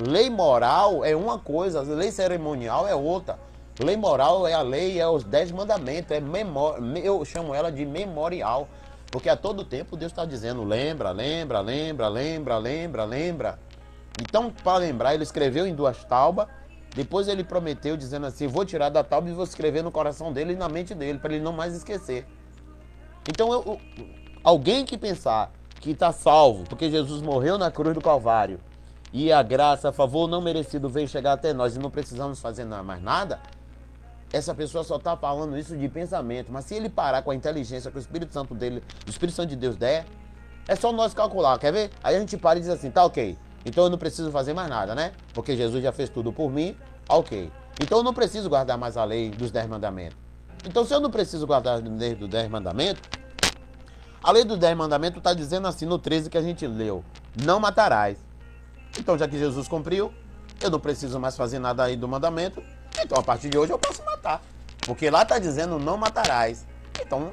S1: lei moral é uma coisa, lei cerimonial é outra. Lei moral é a lei, é os 10 mandamentos, eu chamo ela de memorial. Porque a todo tempo Deus está dizendo, lembra, lembra, lembra, lembra, lembra, lembra. Então, para lembrar, ele escreveu em 2 tábuas, depois ele prometeu, dizendo assim, vou tirar da tábua e vou escrever no coração dele e na mente dele, para ele não mais esquecer. Então, alguém que pensar que está salvo, porque Jesus morreu na cruz do Calvário, e a graça, a favor não merecido veio chegar até nós e não precisamos fazer mais nada, essa pessoa só está falando isso de pensamento. Mas se ele parar com a inteligência que o Espírito Santo dele, o Espírito Santo de Deus der, é só nós calcular, quer ver? Aí a gente para e diz assim, tá ok, então eu não preciso fazer mais nada, né? Porque Jesus já fez tudo por mim, ok. Então eu não preciso guardar mais a lei dos 10 mandamentos. Então se eu não preciso guardar a lei dos 10 mandamentos, a lei dos 10 mandamentos está dizendo assim no 13 que a gente leu, não matarás. Então já que Jesus cumpriu, eu não preciso mais fazer nada aí do mandamento, então a partir de hoje eu posso matar. Porque lá está dizendo não matarás. Então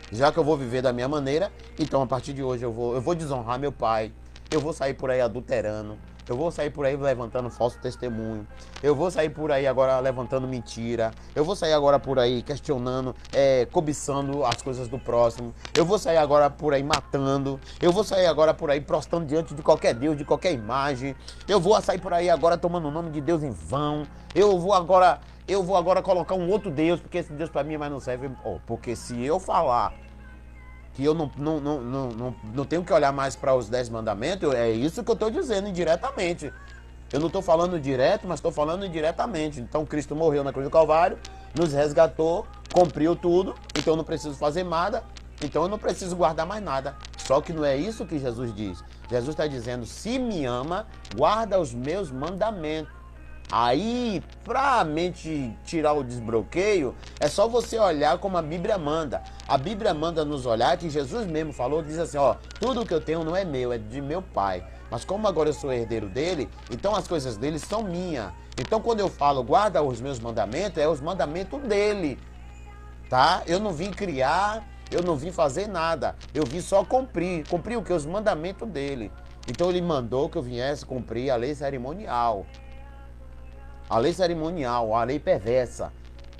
S1: já que eu vou viver da minha maneira, então a partir de hoje eu vou desonrar meu pai, eu vou sair por aí adulterando, eu vou sair por aí levantando falso testemunho, eu vou sair por aí agora levantando mentira, eu vou sair agora por aí questionando, cobiçando as coisas do próximo, eu vou sair agora por aí matando, eu vou sair agora por aí prostrando diante de qualquer Deus, de qualquer imagem, eu vou sair por aí agora tomando o nome de Deus em vão, eu vou agora colocar um outro Deus, porque esse Deus para mim mais não serve. Porque se eu falar que eu não tenho que olhar mais para os 10 mandamentos, é isso que eu estou dizendo indiretamente. Eu não estou falando direto, mas estou falando indiretamente. Então Cristo morreu na cruz do Calvário, nos resgatou, cumpriu tudo, então eu não preciso fazer nada, então eu não preciso guardar mais nada. Só que não é isso que Jesus diz. Jesus está dizendo, se me ama, guarda os meus mandamentos. Aí, para a mente tirar o desbloqueio, é só você olhar como a Bíblia manda. A Bíblia manda nos olhar, que Jesus mesmo falou, diz assim, ó, tudo que eu tenho não é meu, é de meu Pai. Mas como agora eu sou herdeiro dele, então as coisas dele são minhas. Então quando eu falo, guarda os meus mandamentos, é os mandamentos dele, tá? Eu não vim criar, eu não vim fazer nada, eu vim só cumprir. Cumprir o que? Os mandamentos dele. Então ele mandou que eu viesse cumprir a lei cerimonial. A lei cerimonial, a lei perversa.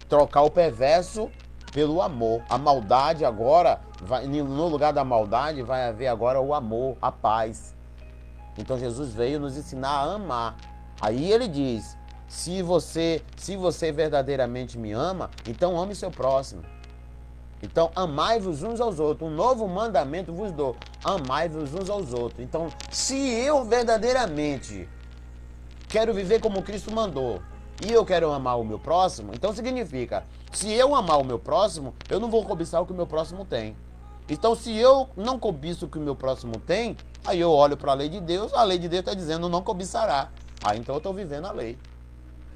S1: Trocar o perverso pelo amor. A maldade agora, no lugar da maldade, vai haver agora o amor, a paz. Então Jesus veio nos ensinar a amar. Aí ele diz, se você verdadeiramente me ama, então ame seu próximo. Então amai-vos uns aos outros. Um novo mandamento vos dou. Amai-vos uns aos outros. Então, se eu verdadeiramente quero viver como Cristo mandou e eu quero amar o meu próximo, então significa, se eu amar o meu próximo, eu não vou cobiçar o que o meu próximo tem. Então, se eu não cobiço o que o meu próximo tem, aí eu olho para a lei de Deus está dizendo não cobiçará. Aí então eu estou vivendo a lei.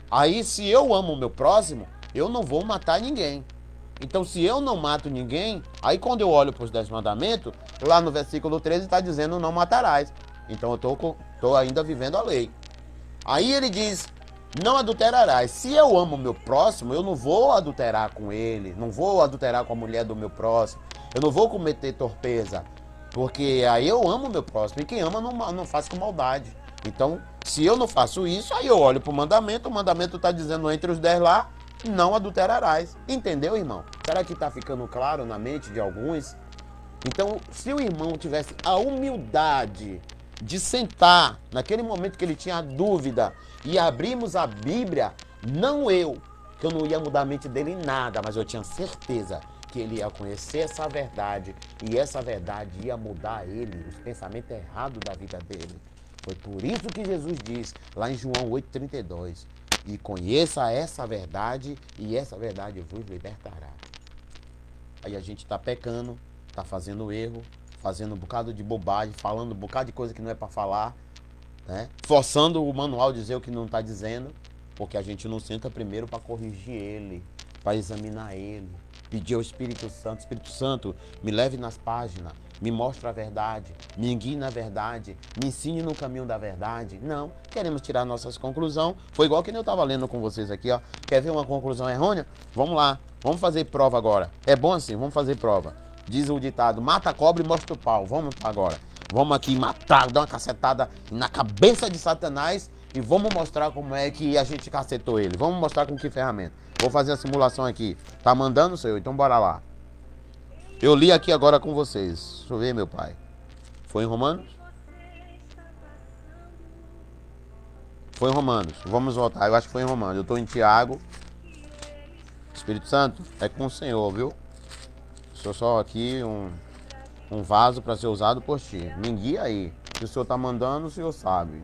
S1: Aí, se eu amo o meu próximo, eu não vou matar ninguém. Então, se eu não mato ninguém, aí quando eu olho para os 10 mandamentos, lá no versículo 13 está dizendo não matarás. Então, eu estou ainda vivendo a lei. Aí ele diz, não adulterarás. Se eu amo o meu próximo, eu não vou adulterar com ele, não vou adulterar com a mulher do meu próximo, eu não vou cometer torpeza, porque aí eu amo o meu próximo, e quem ama não faz com maldade. Então, se eu não faço isso, aí eu olho para o mandamento está dizendo entre os 10 lá, não adulterarás. Entendeu, irmão? Será que está ficando claro na mente de alguns? Então, se o irmão tivesse a humildade de sentar naquele momento que ele tinha a dúvida e abrimos a Bíblia, não eu, que eu não ia mudar a mente dele em nada, mas eu tinha certeza que ele ia conhecer essa verdade e essa verdade ia mudar ele, os pensamentos errados da vida dele. Foi por isso que Jesus diz lá em João 8,32, e conheça essa verdade e essa verdade vos libertará. Aí a gente está pecando, está fazendo erro, fazendo um bocado de bobagem, falando um bocado de coisa que não é para falar, né? Forçando o manual a dizer o que não está dizendo, porque a gente não senta primeiro para corrigir ele, para examinar ele, pedir ao Espírito Santo, me leve nas páginas, me mostre a verdade, me guie na verdade, me ensine no caminho da verdade. Não, queremos tirar nossas conclusões. Foi igual que eu estava lendo com vocês aqui, ó. Quer ver uma conclusão errônea? Vamos lá, vamos fazer prova agora. É bom assim, vamos fazer prova. Diz o ditado, mata a cobra e mostra o pau. Vamos agora. Vamos aqui matar, dar uma cacetada na cabeça de Satanás e vamos mostrar como é que a gente cacetou ele. Vamos mostrar com que ferramenta. Vou fazer a simulação aqui. Tá mandando, senhor? Então bora lá. Eu li aqui agora com vocês. Deixa eu ver, meu pai. Foi em Romanos? Foi em Romanos. Vamos voltar. Eu acho que foi em Romanos. Eu estou em Tiago. Espírito Santo, é com o Senhor, viu? Sou só aqui um vaso para ser usado por ti. Me guia aí. Se o Senhor tá mandando, o Senhor sabe.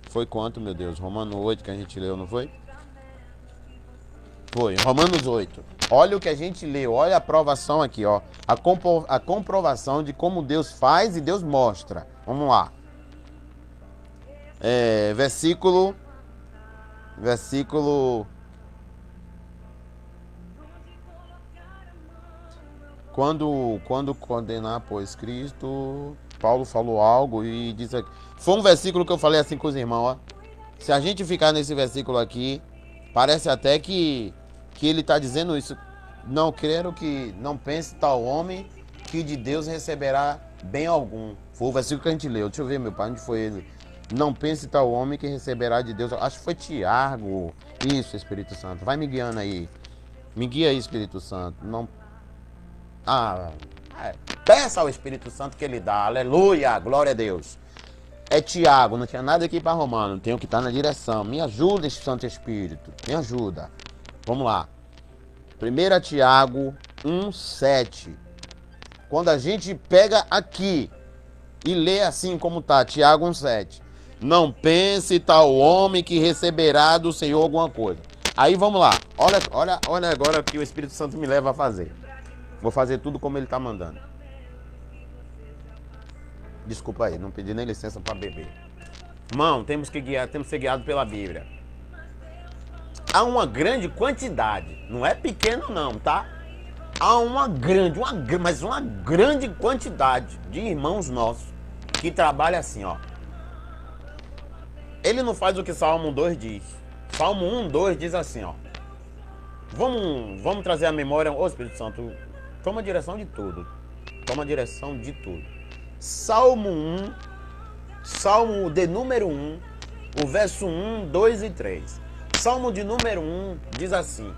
S1: Foi quanto, meu Deus? Romanos 8 que a gente leu, não foi? Foi, Romanos 8. Olha o que a gente leu, olha a aprovação aqui, ó. A comprovação de como Deus faz e Deus mostra. Vamos lá. Versículo. Quando condenar, pois Cristo, Paulo falou algo e disse aqui. Foi um versículo que eu falei assim com os irmãos, ó. Se a gente ficar nesse versículo aqui, parece até que ele está dizendo isso. Não quero que não pense tal homem que de Deus receberá bem algum. Foi o versículo que a gente leu. Deixa eu ver, meu pai, onde foi ele? Não pense tal homem que receberá de Deus. Acho que foi Tiago. Isso, Espírito Santo. Vai me guiando aí. Me guia aí, Espírito Santo. Não. Peça ao Espírito Santo que ele dá. Aleluia, glória a Deus. É Tiago, não tinha nada aqui para Romano. Tenho que estar na direção. Me ajuda, Santo Espírito. Me ajuda. Vamos lá. 1 Tiago 1,7. Quando a gente pega aqui e lê assim como tá, Tiago 1,7. Não pense tal homem que receberá do Senhor alguma coisa. Aí vamos lá. Olha agora o que o Espírito Santo me leva a fazer. Vou fazer tudo como ele está mandando. Desculpa aí, não pedi nem licença para beber. Irmão, temos que ser guiados pela Bíblia. Há uma grande quantidade, não é pequeno não, tá? Há uma grande quantidade de irmãos nossos que trabalham assim, ó. Ele não faz o que Salmo 2 diz. Salmo 1, 2 diz assim, ó. Vamos trazer a memória. Ô Espírito Santo, toma a direção de tudo. Toma a direção de tudo. Salmo 1, Salmo de número 1, o verso 1, 2 e 3. Salmo de número 1 diz assim: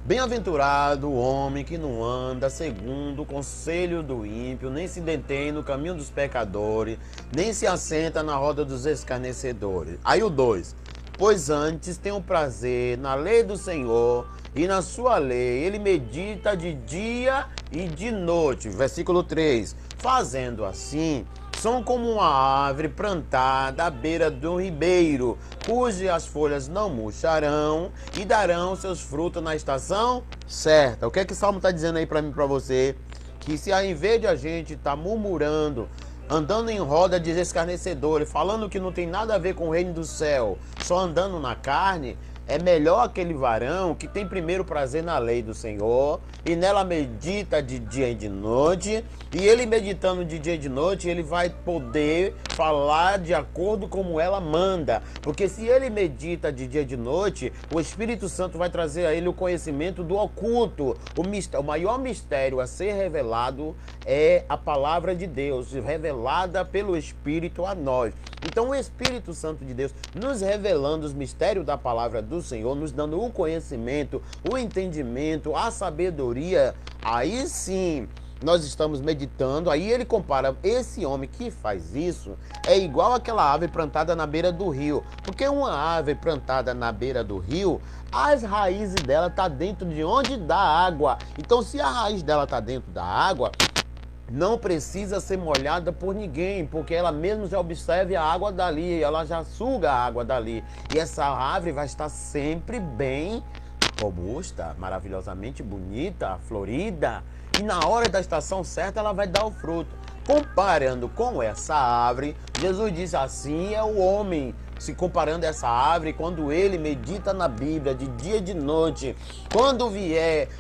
S1: Bem-aventurado o homem que não anda segundo o conselho do ímpio, nem se detém no caminho dos pecadores, nem se assenta na roda dos escarnecedores. Aí o 2. Pois antes tem o prazer na lei do Senhor, e na sua lei ele medita de dia e de noite. Versículo 3. Fazendo assim, são como uma árvore plantada à beira do ribeiro, cujas folhas não murcharão e darão seus frutos na estação certa. O que é que o Salmo está dizendo aí para mim e para você? Que se ao invés de a gente estar murmurando, andando em roda de escarnecedores, falando que não tem nada a ver com o reino do céu, só andando na carne, é melhor aquele varão que tem primeiro prazer na lei do Senhor e nela medita de dia e de noite. E ele meditando de dia e de noite, ele vai poder falar de acordo como ela manda. Porque se ele medita de dia e de noite, o Espírito Santo vai trazer a ele o conhecimento do oculto. O maior mistério a ser revelado é a palavra de Deus, revelada pelo Espírito a nós. Então o Espírito Santo de Deus nos revelando os mistérios da palavra do Senhor, nos dando o conhecimento, o entendimento, a sabedoria, aí sim nós estamos meditando. Aí ele compara esse homem que faz isso, é igual aquela árvore plantada na beira do rio. Porque uma árvore plantada na beira do rio, as raízes dela estão dentro de onde dá água. Então se a raiz dela está dentro da água, não precisa ser molhada por ninguém, porque ela mesmo já observa a água dali, ela já suga a água dali. E essa árvore vai estar sempre bem robusta, maravilhosamente bonita, florida. E na hora da estação certa ela vai dar o fruto. Comparando com essa árvore, Jesus disse: assim é o homem. Se comparando essa árvore, quando ele medita na Bíblia de dia e de noite, quando vier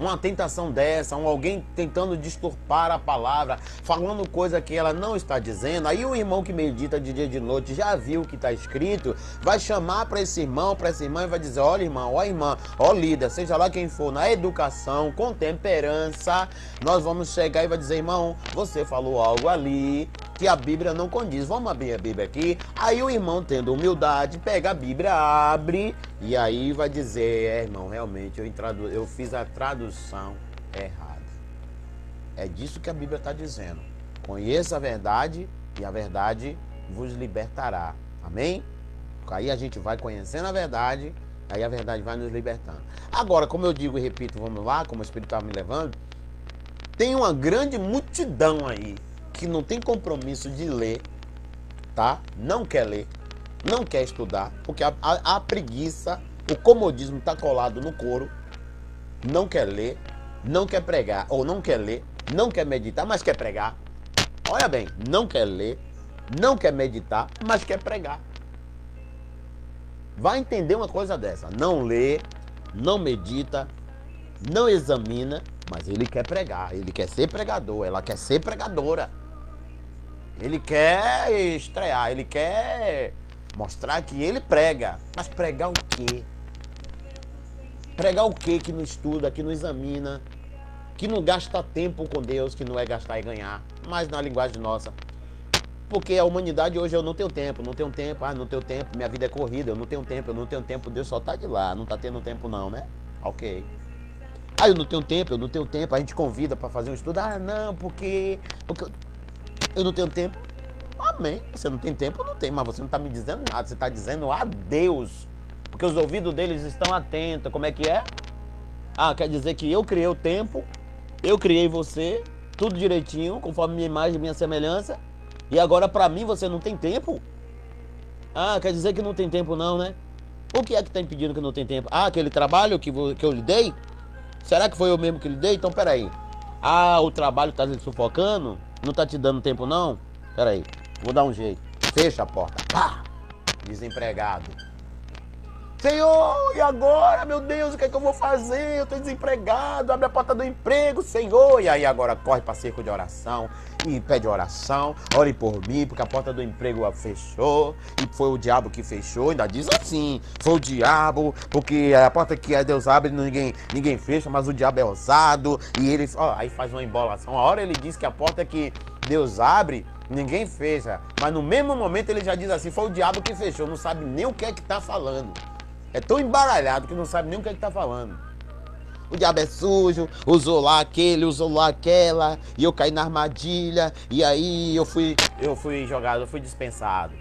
S1: uma tentação dessa, alguém tentando distorcer a palavra, falando coisa que ela não está dizendo, aí o irmão que medita de dia e de noite já viu o que está escrito, vai chamar para esse irmão, para essa irmã e vai dizer: olha irmão, ó irmã, ó líder, seja lá quem for, na educação, com temperança, nós vamos chegar e vai dizer: irmão, você falou algo ali que a Bíblia não condiz, vamos abrir a Bíblia aqui. Aí o irmão, tendo humildade, pega a Bíblia, abre e aí vai dizer: irmão, realmente eu fiz a tradução errada. É disso que a Bíblia está dizendo. Conheça a verdade e a verdade vos libertará. Amém? Aí a gente vai conhecendo a verdade, aí a verdade vai nos libertando. Agora, como eu digo e repito, vamos lá, como o Espírito está me levando, tem uma grande multidão aí que não tem compromisso de ler, tá? Não quer ler, não quer estudar, porque a preguiça, o comodismo está colado no couro, não quer ler, não quer pregar, ou não quer ler, não quer meditar, mas quer pregar. Olha bem, não quer ler, não quer meditar, mas quer pregar. Vai entender uma coisa dessa: não lê, não medita, não examina, mas ele quer pregar, ele quer ser pregador, ela quer ser pregadora. Ele quer estrear, ele quer mostrar que ele prega. Mas pregar o quê? Pregar o quê que não estuda, que não examina, que não gasta tempo com Deus, que não é gastar e ganhar, mas na linguagem nossa. Porque a humanidade hoje: eu não tenho tempo, não tenho tempo, não tenho tempo, minha vida é corrida, eu não tenho tempo, Deus só tá de lá, não tá tendo tempo não, né? Ok. Eu não tenho tempo, a gente convida para fazer um estudo, não, porque eu não tenho tempo. Amém, você não tem tempo, não tem, mas você não está me dizendo nada, você está dizendo a Deus, porque os ouvidos deles estão atentos. Como é que é? Quer dizer que eu criei o tempo, eu criei você, tudo direitinho, conforme minha imagem e minha semelhança, e agora para mim você não tem tempo? Quer dizer que não tem tempo não, né? O que é que está impedindo que não tem tempo? Aquele trabalho que eu lhe dei? Será que foi eu mesmo que lhe dei? Então peraí. O trabalho está lhe sufocando? Não está te dando tempo não? Peraí, vou dar um jeito. Fecha a porta. Pá! Desempregado. Senhor, e agora, meu Deus, o que é que eu vou fazer? Eu estou desempregado, abre a porta do emprego, Senhor. E aí agora corre para cerco de oração e pede oração, ore por mim, porque a porta do emprego fechou e foi o diabo que fechou. Ainda diz assim: foi o diabo, porque a porta que Deus abre ninguém fecha, mas o diabo é ousado. E ele aí faz uma embolação. A hora ele diz que a porta que Deus abre, ninguém fecha, mas no mesmo momento ele já diz assim: foi o diabo que fechou. Não sabe nem o que é que está falando. É tão embaralhado que não sabe nem o que é que tá falando. O diabo é sujo, usou lá aquele, usou lá aquela, e eu caí na armadilha, e aí eu fui jogado, eu fui dispensado.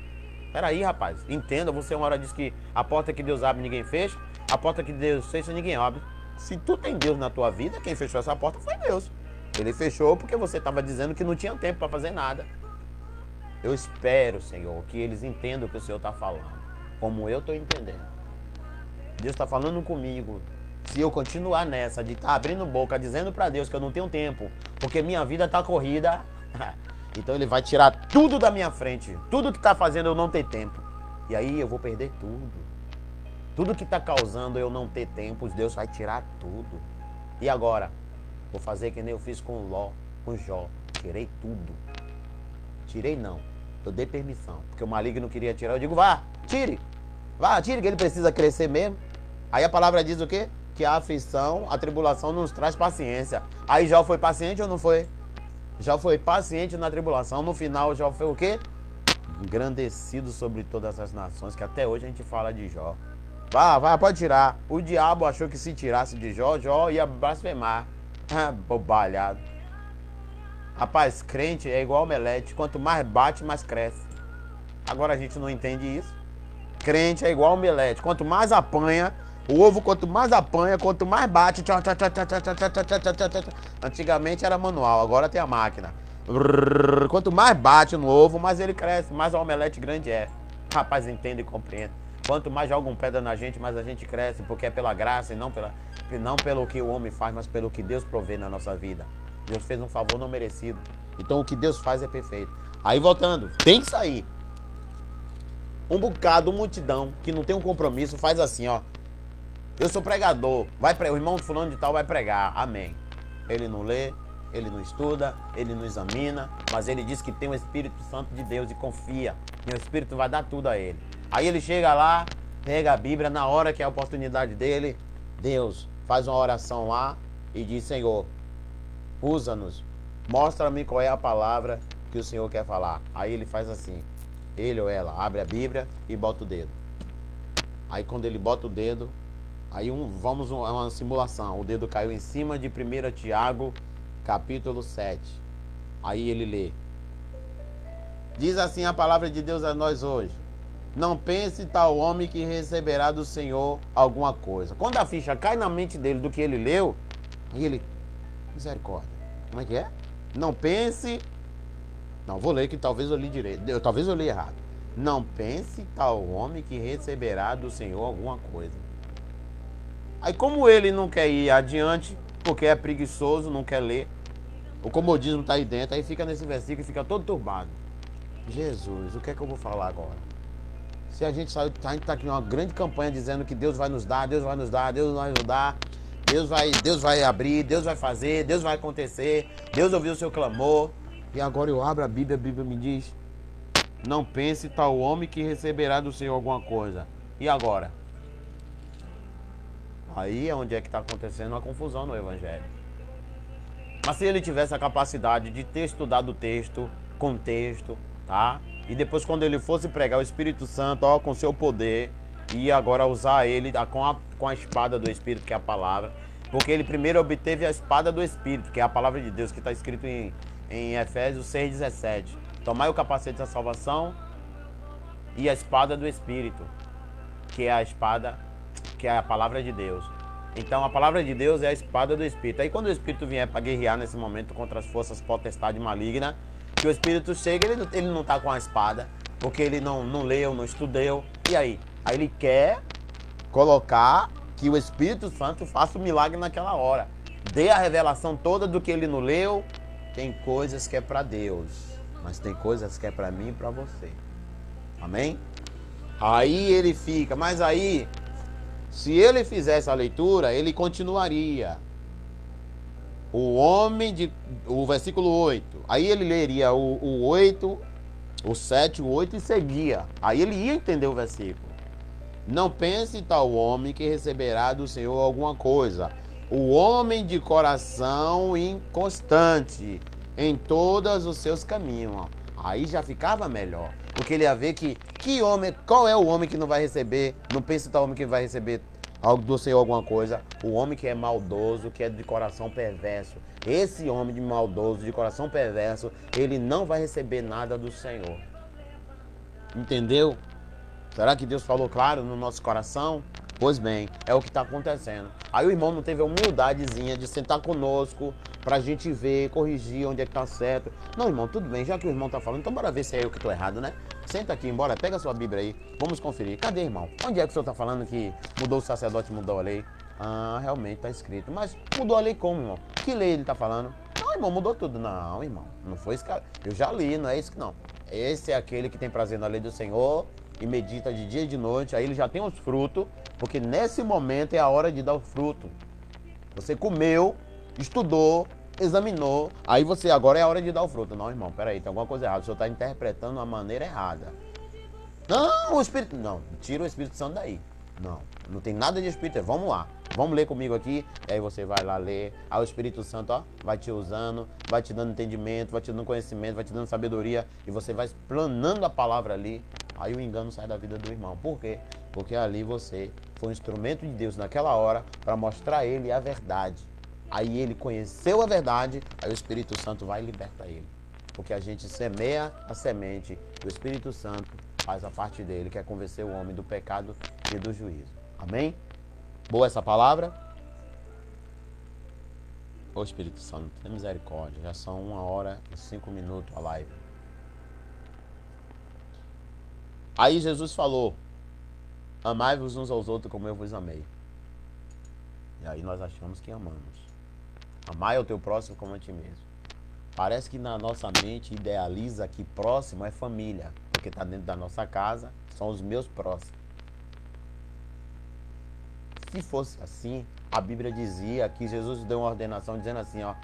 S1: Peraí, rapaz, entenda, você uma hora diz que a porta que Deus abre ninguém fecha, a porta que Deus fecha ninguém abre. Se tu tem Deus na tua vida, quem fechou essa porta foi Deus. Ele fechou porque você estava dizendo que não tinha tempo para fazer nada. Eu espero, Senhor, que eles entendam o que o Senhor está falando, como eu estou entendendo. Deus está falando comigo. Se eu continuar nessa de estar abrindo boca, dizendo para Deus que eu não tenho tempo, porque minha vida está corrida, então Ele vai tirar tudo da minha frente. Tudo que está fazendo eu não ter tempo. E aí eu vou perder tudo. Tudo que está causando eu não ter tempo, Deus vai tirar tudo. E agora? Vou fazer que nem eu fiz com Ló, com Jó. Tirei tudo. Tirei não. Eu dei permissão. Porque o maligno queria tirar. Eu digo, vá, tire. Vá, tire, que ele precisa crescer mesmo. Aí a palavra diz o quê? Que a aflição, a tribulação nos traz paciência. Aí Jó foi paciente ou não foi? Jó foi paciente na tribulação. No final, Jó foi o quê? Engrandecido sobre todas as nações, que até hoje a gente fala de Jó. Vá, pode tirar. O diabo achou que se tirasse de Jó, Jó ia blasfemar. Bobalhado. Rapaz, crente é igual omelete. Quanto mais bate, mais cresce. Agora a gente não entende isso. Crente é igual omelete. Quanto mais apanha, o ovo quanto mais apanha, quanto mais bate. Antigamente era manual, agora tem a máquina. Quanto mais bate no ovo, mais ele cresce, mais a omelete grande é. Rapaz, entende e compreende. Quanto mais jogam pedra na gente, mais a gente cresce, porque é pela graça e não pelo que o homem faz, mas pelo que Deus provê na nossa vida. Deus fez um favor não merecido. Então o que Deus faz é perfeito. Aí voltando, tem que sair. Um bocado, multidão, que não tem um compromisso, faz assim, ó. Eu sou pregador, o irmão fulano de tal vai pregar, amém. Ele não lê, ele não estuda, ele não examina, mas ele diz que tem o Espírito Santo de Deus e confia. E o Espírito vai dar tudo a ele. Aí ele chega lá, pega a Bíblia, na hora que é a oportunidade dele, Deus faz uma oração lá e diz, Senhor, usa-nos, mostra-me qual é a palavra que o Senhor quer falar. Aí ele faz assim, ele ou ela abre a Bíblia e bota o dedo. Aí quando ele bota o dedo, aí vamos a uma simulação, o dedo caiu em cima de 1 Tiago, capítulo 7. Aí ele lê. Diz assim a palavra de Deus a nós hoje. Não pense tal homem que receberá do Senhor alguma coisa. Quando a ficha cai na mente dele do que ele leu, aí ele, misericórdia, como é que é? Não pense, não, vou ler que talvez eu li direito, talvez eu li errado. Não pense tal homem que receberá do Senhor alguma coisa. Aí como ele não quer ir adiante, porque é preguiçoso, não quer ler, o comodismo está aí dentro, aí fica nesse versículo e fica todo turbado. Jesus, o que é que eu vou falar agora? Se a gente saiu, a gente está aqui numa grande campanha dizendo que Deus vai nos dar, Deus vai nos dar, Deus vai nos dar, Deus vai abrir, Deus vai fazer, Deus vai acontecer, Deus ouviu o seu clamor. E agora eu abro a Bíblia me diz, não pense tal homem que receberá do Senhor alguma coisa. E agora? Aí é onde é que está acontecendo a confusão no Evangelho. Mas se ele tivesse a capacidade de ter estudado o texto, contexto, tá? E depois quando ele fosse pregar o Espírito Santo, ó, com seu poder, e agora usar ele com a espada do Espírito, que é a palavra, porque ele primeiro obteve a espada do Espírito, que é a palavra de Deus, que está escrito em Efésios 6,17. Tomai o capacete da salvação e a espada do Espírito, que é a espada, que é a palavra de Deus. Então a palavra de Deus é a espada do Espírito. Aí quando o Espírito vier para guerrear nesse momento contra as forças potestade maligna, que o Espírito chega, ele não está com a espada, porque ele não leu, não estudou. E aí? Aí ele quer colocar que o Espírito Santo faça o milagre naquela hora. Dê a revelação toda do que ele não leu. Tem coisas que é para Deus, mas tem coisas que é para mim e para você. Amém? Aí ele fica, mas aí, se ele fizesse a leitura, ele continuaria. O versículo 8. Aí ele leria o 8, o 7, o 8 e seguia. Aí ele ia entender o versículo. Não pense tal homem que receberá do Senhor alguma coisa. O homem de coração inconstante em todos os seus caminhos. Aí já ficava melhor. Porque ele ia ver qual é o homem que não vai receber. Não pense tal homem que vai receber do Senhor alguma coisa. O homem que é maldoso, que é de coração perverso. Esse homem de maldoso, de coração perverso, ele não vai receber nada do Senhor. Entendeu? Será que Deus falou claro no nosso coração? Pois bem, é o que está acontecendo. Aí o irmão não teve a humildadezinha de sentar conosco pra gente ver, corrigir onde é que tá certo. Não, irmão, tudo bem, já que o irmão tá falando, então bora ver se é eu que tô errado, né? Senta aqui, bora, pega a sua Bíblia aí, vamos conferir. Cadê, irmão? Onde é que o senhor tá falando que mudou o sacerdote, mudou a lei? Ah, realmente tá escrito. Mas mudou a lei como, irmão? Que lei ele tá falando? Não, irmão, mudou tudo. Não, irmão, não foi esse cara. Eu já li, não é isso que não. Esse é aquele que tem prazer na lei do Senhor e medita de dia e de noite. Aí ele já tem os frutos, porque nesse momento é a hora de dar o fruto. Você comeu, estudou, examinou, aí você agora é a hora de dar o fruto. Não, irmão, peraí, tem alguma coisa errada. O senhor está interpretando de uma maneira errada. Não, o Espírito... Não, tira o Espírito Santo daí. Não, não tem nada de Espírito. Vamos lá, vamos ler comigo aqui. E aí você vai lá ler. Aí o Espírito Santo, ó, vai te usando, vai te dando entendimento, vai te dando conhecimento, vai te dando sabedoria. E você vai explanando a palavra ali. Aí o engano sai da vida do irmão. Por quê? Porque ali você foi um instrumento de Deus naquela hora para mostrar a ele a verdade. Aí ele conheceu a verdade, aí o Espírito Santo vai e liberta ele. Porque a gente semeia a semente, o Espírito Santo faz a parte dele, que é convencer o homem do pecado e do juízo. Amém? Boa essa palavra? Ô Espírito Santo, tem misericórdia. Já são 1h05 a live. Aí Jesus falou: amai-vos uns aos outros como eu vos amei. E aí nós achamos que amamos. Amai ao teu próximo como a ti mesmo. Parece que na nossa mente idealiza que próximo é família, porque está dentro da nossa casa, são os meus próximos. Se fosse assim, a Bíblia dizia que Jesus deu uma ordenação dizendo assim, ó,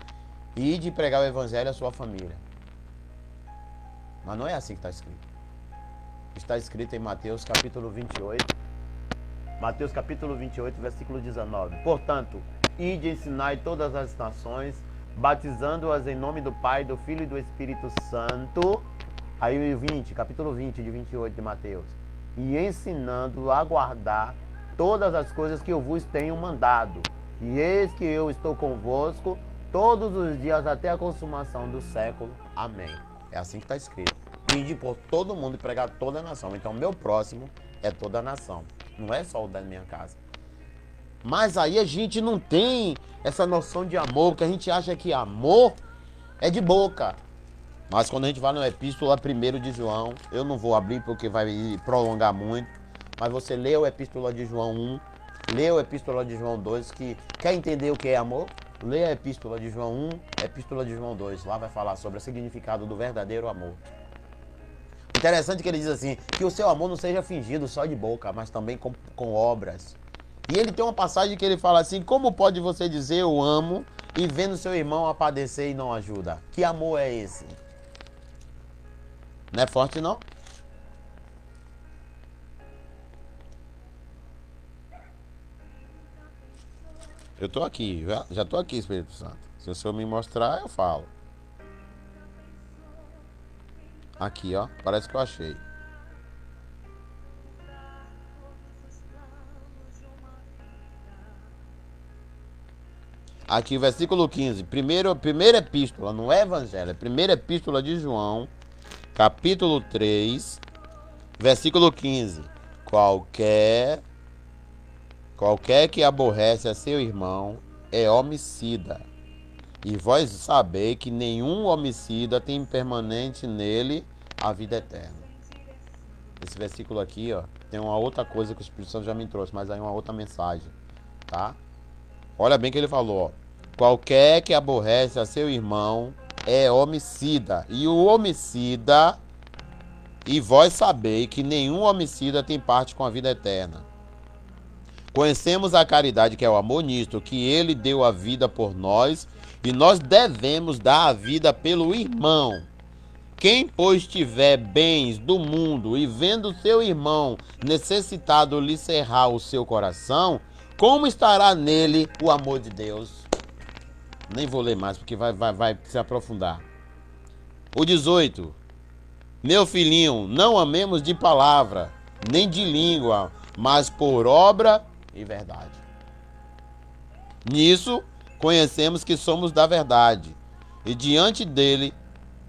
S1: ide pregar o evangelho à sua família. Mas não é assim que está escrito. Está escrito em Mateus capítulo 28. Mateus capítulo 28, versículo 19. Portanto, ide e ensinai todas as nações, batizando-as em nome do Pai, do Filho e do Espírito Santo. Aí o 20, capítulo 20 de 28 de Mateus. E ensinando a guardar todas as coisas que eu vos tenho mandado. E eis que eu estou convosco todos os dias até a consumação do século. Amém. É assim que está escrito. Ide por todo mundo e pregar toda a nação. Então, meu próximo é toda a nação. Não é só o da minha casa. Mas aí a gente não tem essa noção de amor, porque a gente acha que amor é de boca. Mas quando a gente vai na epístola 1 de João, eu não vou abrir porque vai prolongar muito, mas você lê a epístola de João 1, lê a epístola de João 2, que quer entender o que é amor? Lê a epístola de João 1, a epístola de João 2, lá vai falar sobre o significado do verdadeiro amor. Interessante que ele diz assim, que o seu amor não seja fingido só de boca, mas também com obras. E ele tem uma passagem que ele fala assim, como pode você dizer eu amo e vendo seu irmão a padecer e não ajuda? Que amor é esse? Não é forte não? Eu tô aqui, já tô aqui, Espírito Santo. Se o Senhor me mostrar, eu falo. Aqui, ó, parece que eu achei. Aqui, versículo 15. Primeira epístola, não é evangelho, é primeira epístola de João, capítulo 3, versículo 15. Qualquer que aborrece a seu irmão é homicida. E vós sabeis que nenhum homicida tem permanente nele a vida eterna. Esse versículo aqui, ó, tem uma outra coisa que o Espírito Santo já me trouxe, mas aí uma outra mensagem, tá? Olha bem que ele falou, ó. Qualquer que aborrece a seu irmão é homicida. E o homicida, e vós sabeis que nenhum homicida tem parte com a vida eterna. Conhecemos a caridade, que é o amor nisto, que ele deu a vida por nós, e nós devemos dar a vida pelo irmão. Quem, pois, tiver bens do mundo e vendo seu irmão necessitado lhe cerrar o seu coração, como estará nele o amor de Deus? Nem vou ler mais, porque vai se aprofundar. O 18. Meu filhinho, não amemos de palavra, nem de língua, mas por obra e verdade. Nisso, conhecemos que somos da verdade, e diante dele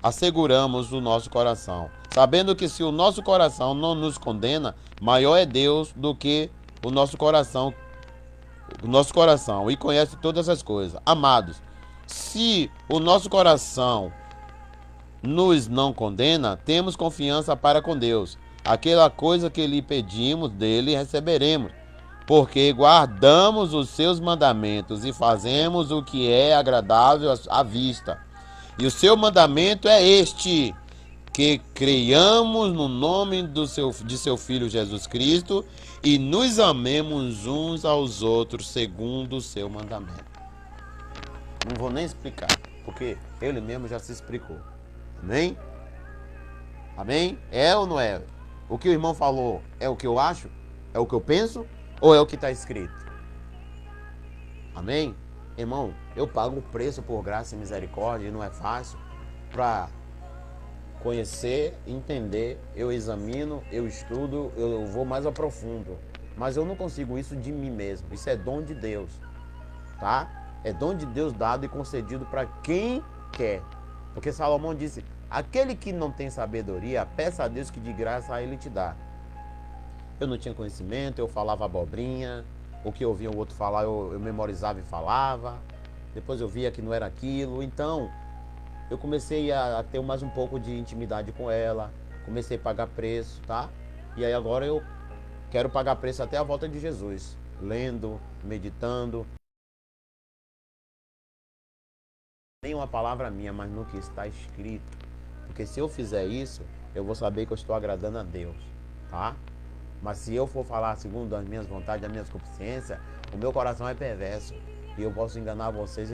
S1: asseguramos o nosso coração, sabendo que se o nosso coração não nos condena, maior é Deus do que o nosso coração, e conhece todas as coisas. Amados, Se o nosso coração nos não condena, temos confiança para com Deus. Aquela coisa que lhe pedimos dele receberemos, porque guardamos os seus mandamentos e fazemos o que é agradável à vista. E o seu mandamento é este: que creiamos no nome de seu Filho Jesus Cristo e nos amemos uns aos outros segundo o seu mandamento. Não vou nem explicar, porque ele mesmo já se explicou. Amém? Amém? É ou não é? O que o irmão falou é o que eu acho? É o que eu penso? Ou é o que está escrito? Amém? Irmão, eu pago o preço por graça e misericórdia e não é fácil para conhecer, entender, eu examino, eu estudo, eu vou mais a profundo. Mas eu não consigo isso de mim mesmo. Isso é dom de Deus, tá? É dom de Deus dado e concedido para quem quer. Porque Salomão disse: aquele que não tem sabedoria, peça a Deus que de graça a ele te dá. Eu não tinha conhecimento, eu falava abobrinha. O que eu ouvia o outro falar, eu memorizava e falava. Depois eu via que não era aquilo. Então, eu comecei a ter mais um pouco de intimidade com ela. Comecei a pagar preço, tá? E aí agora eu quero pagar preço até a volta de Jesus. Lendo, meditando. Nenhuma palavra minha, mas no que está escrito. Porque se eu fizer isso, eu vou saber que eu estou agradando a Deus, tá? Mas se eu for falar segundo as minhas vontades, as minhas consciências, o meu coração é perverso. E eu posso enganar vocês.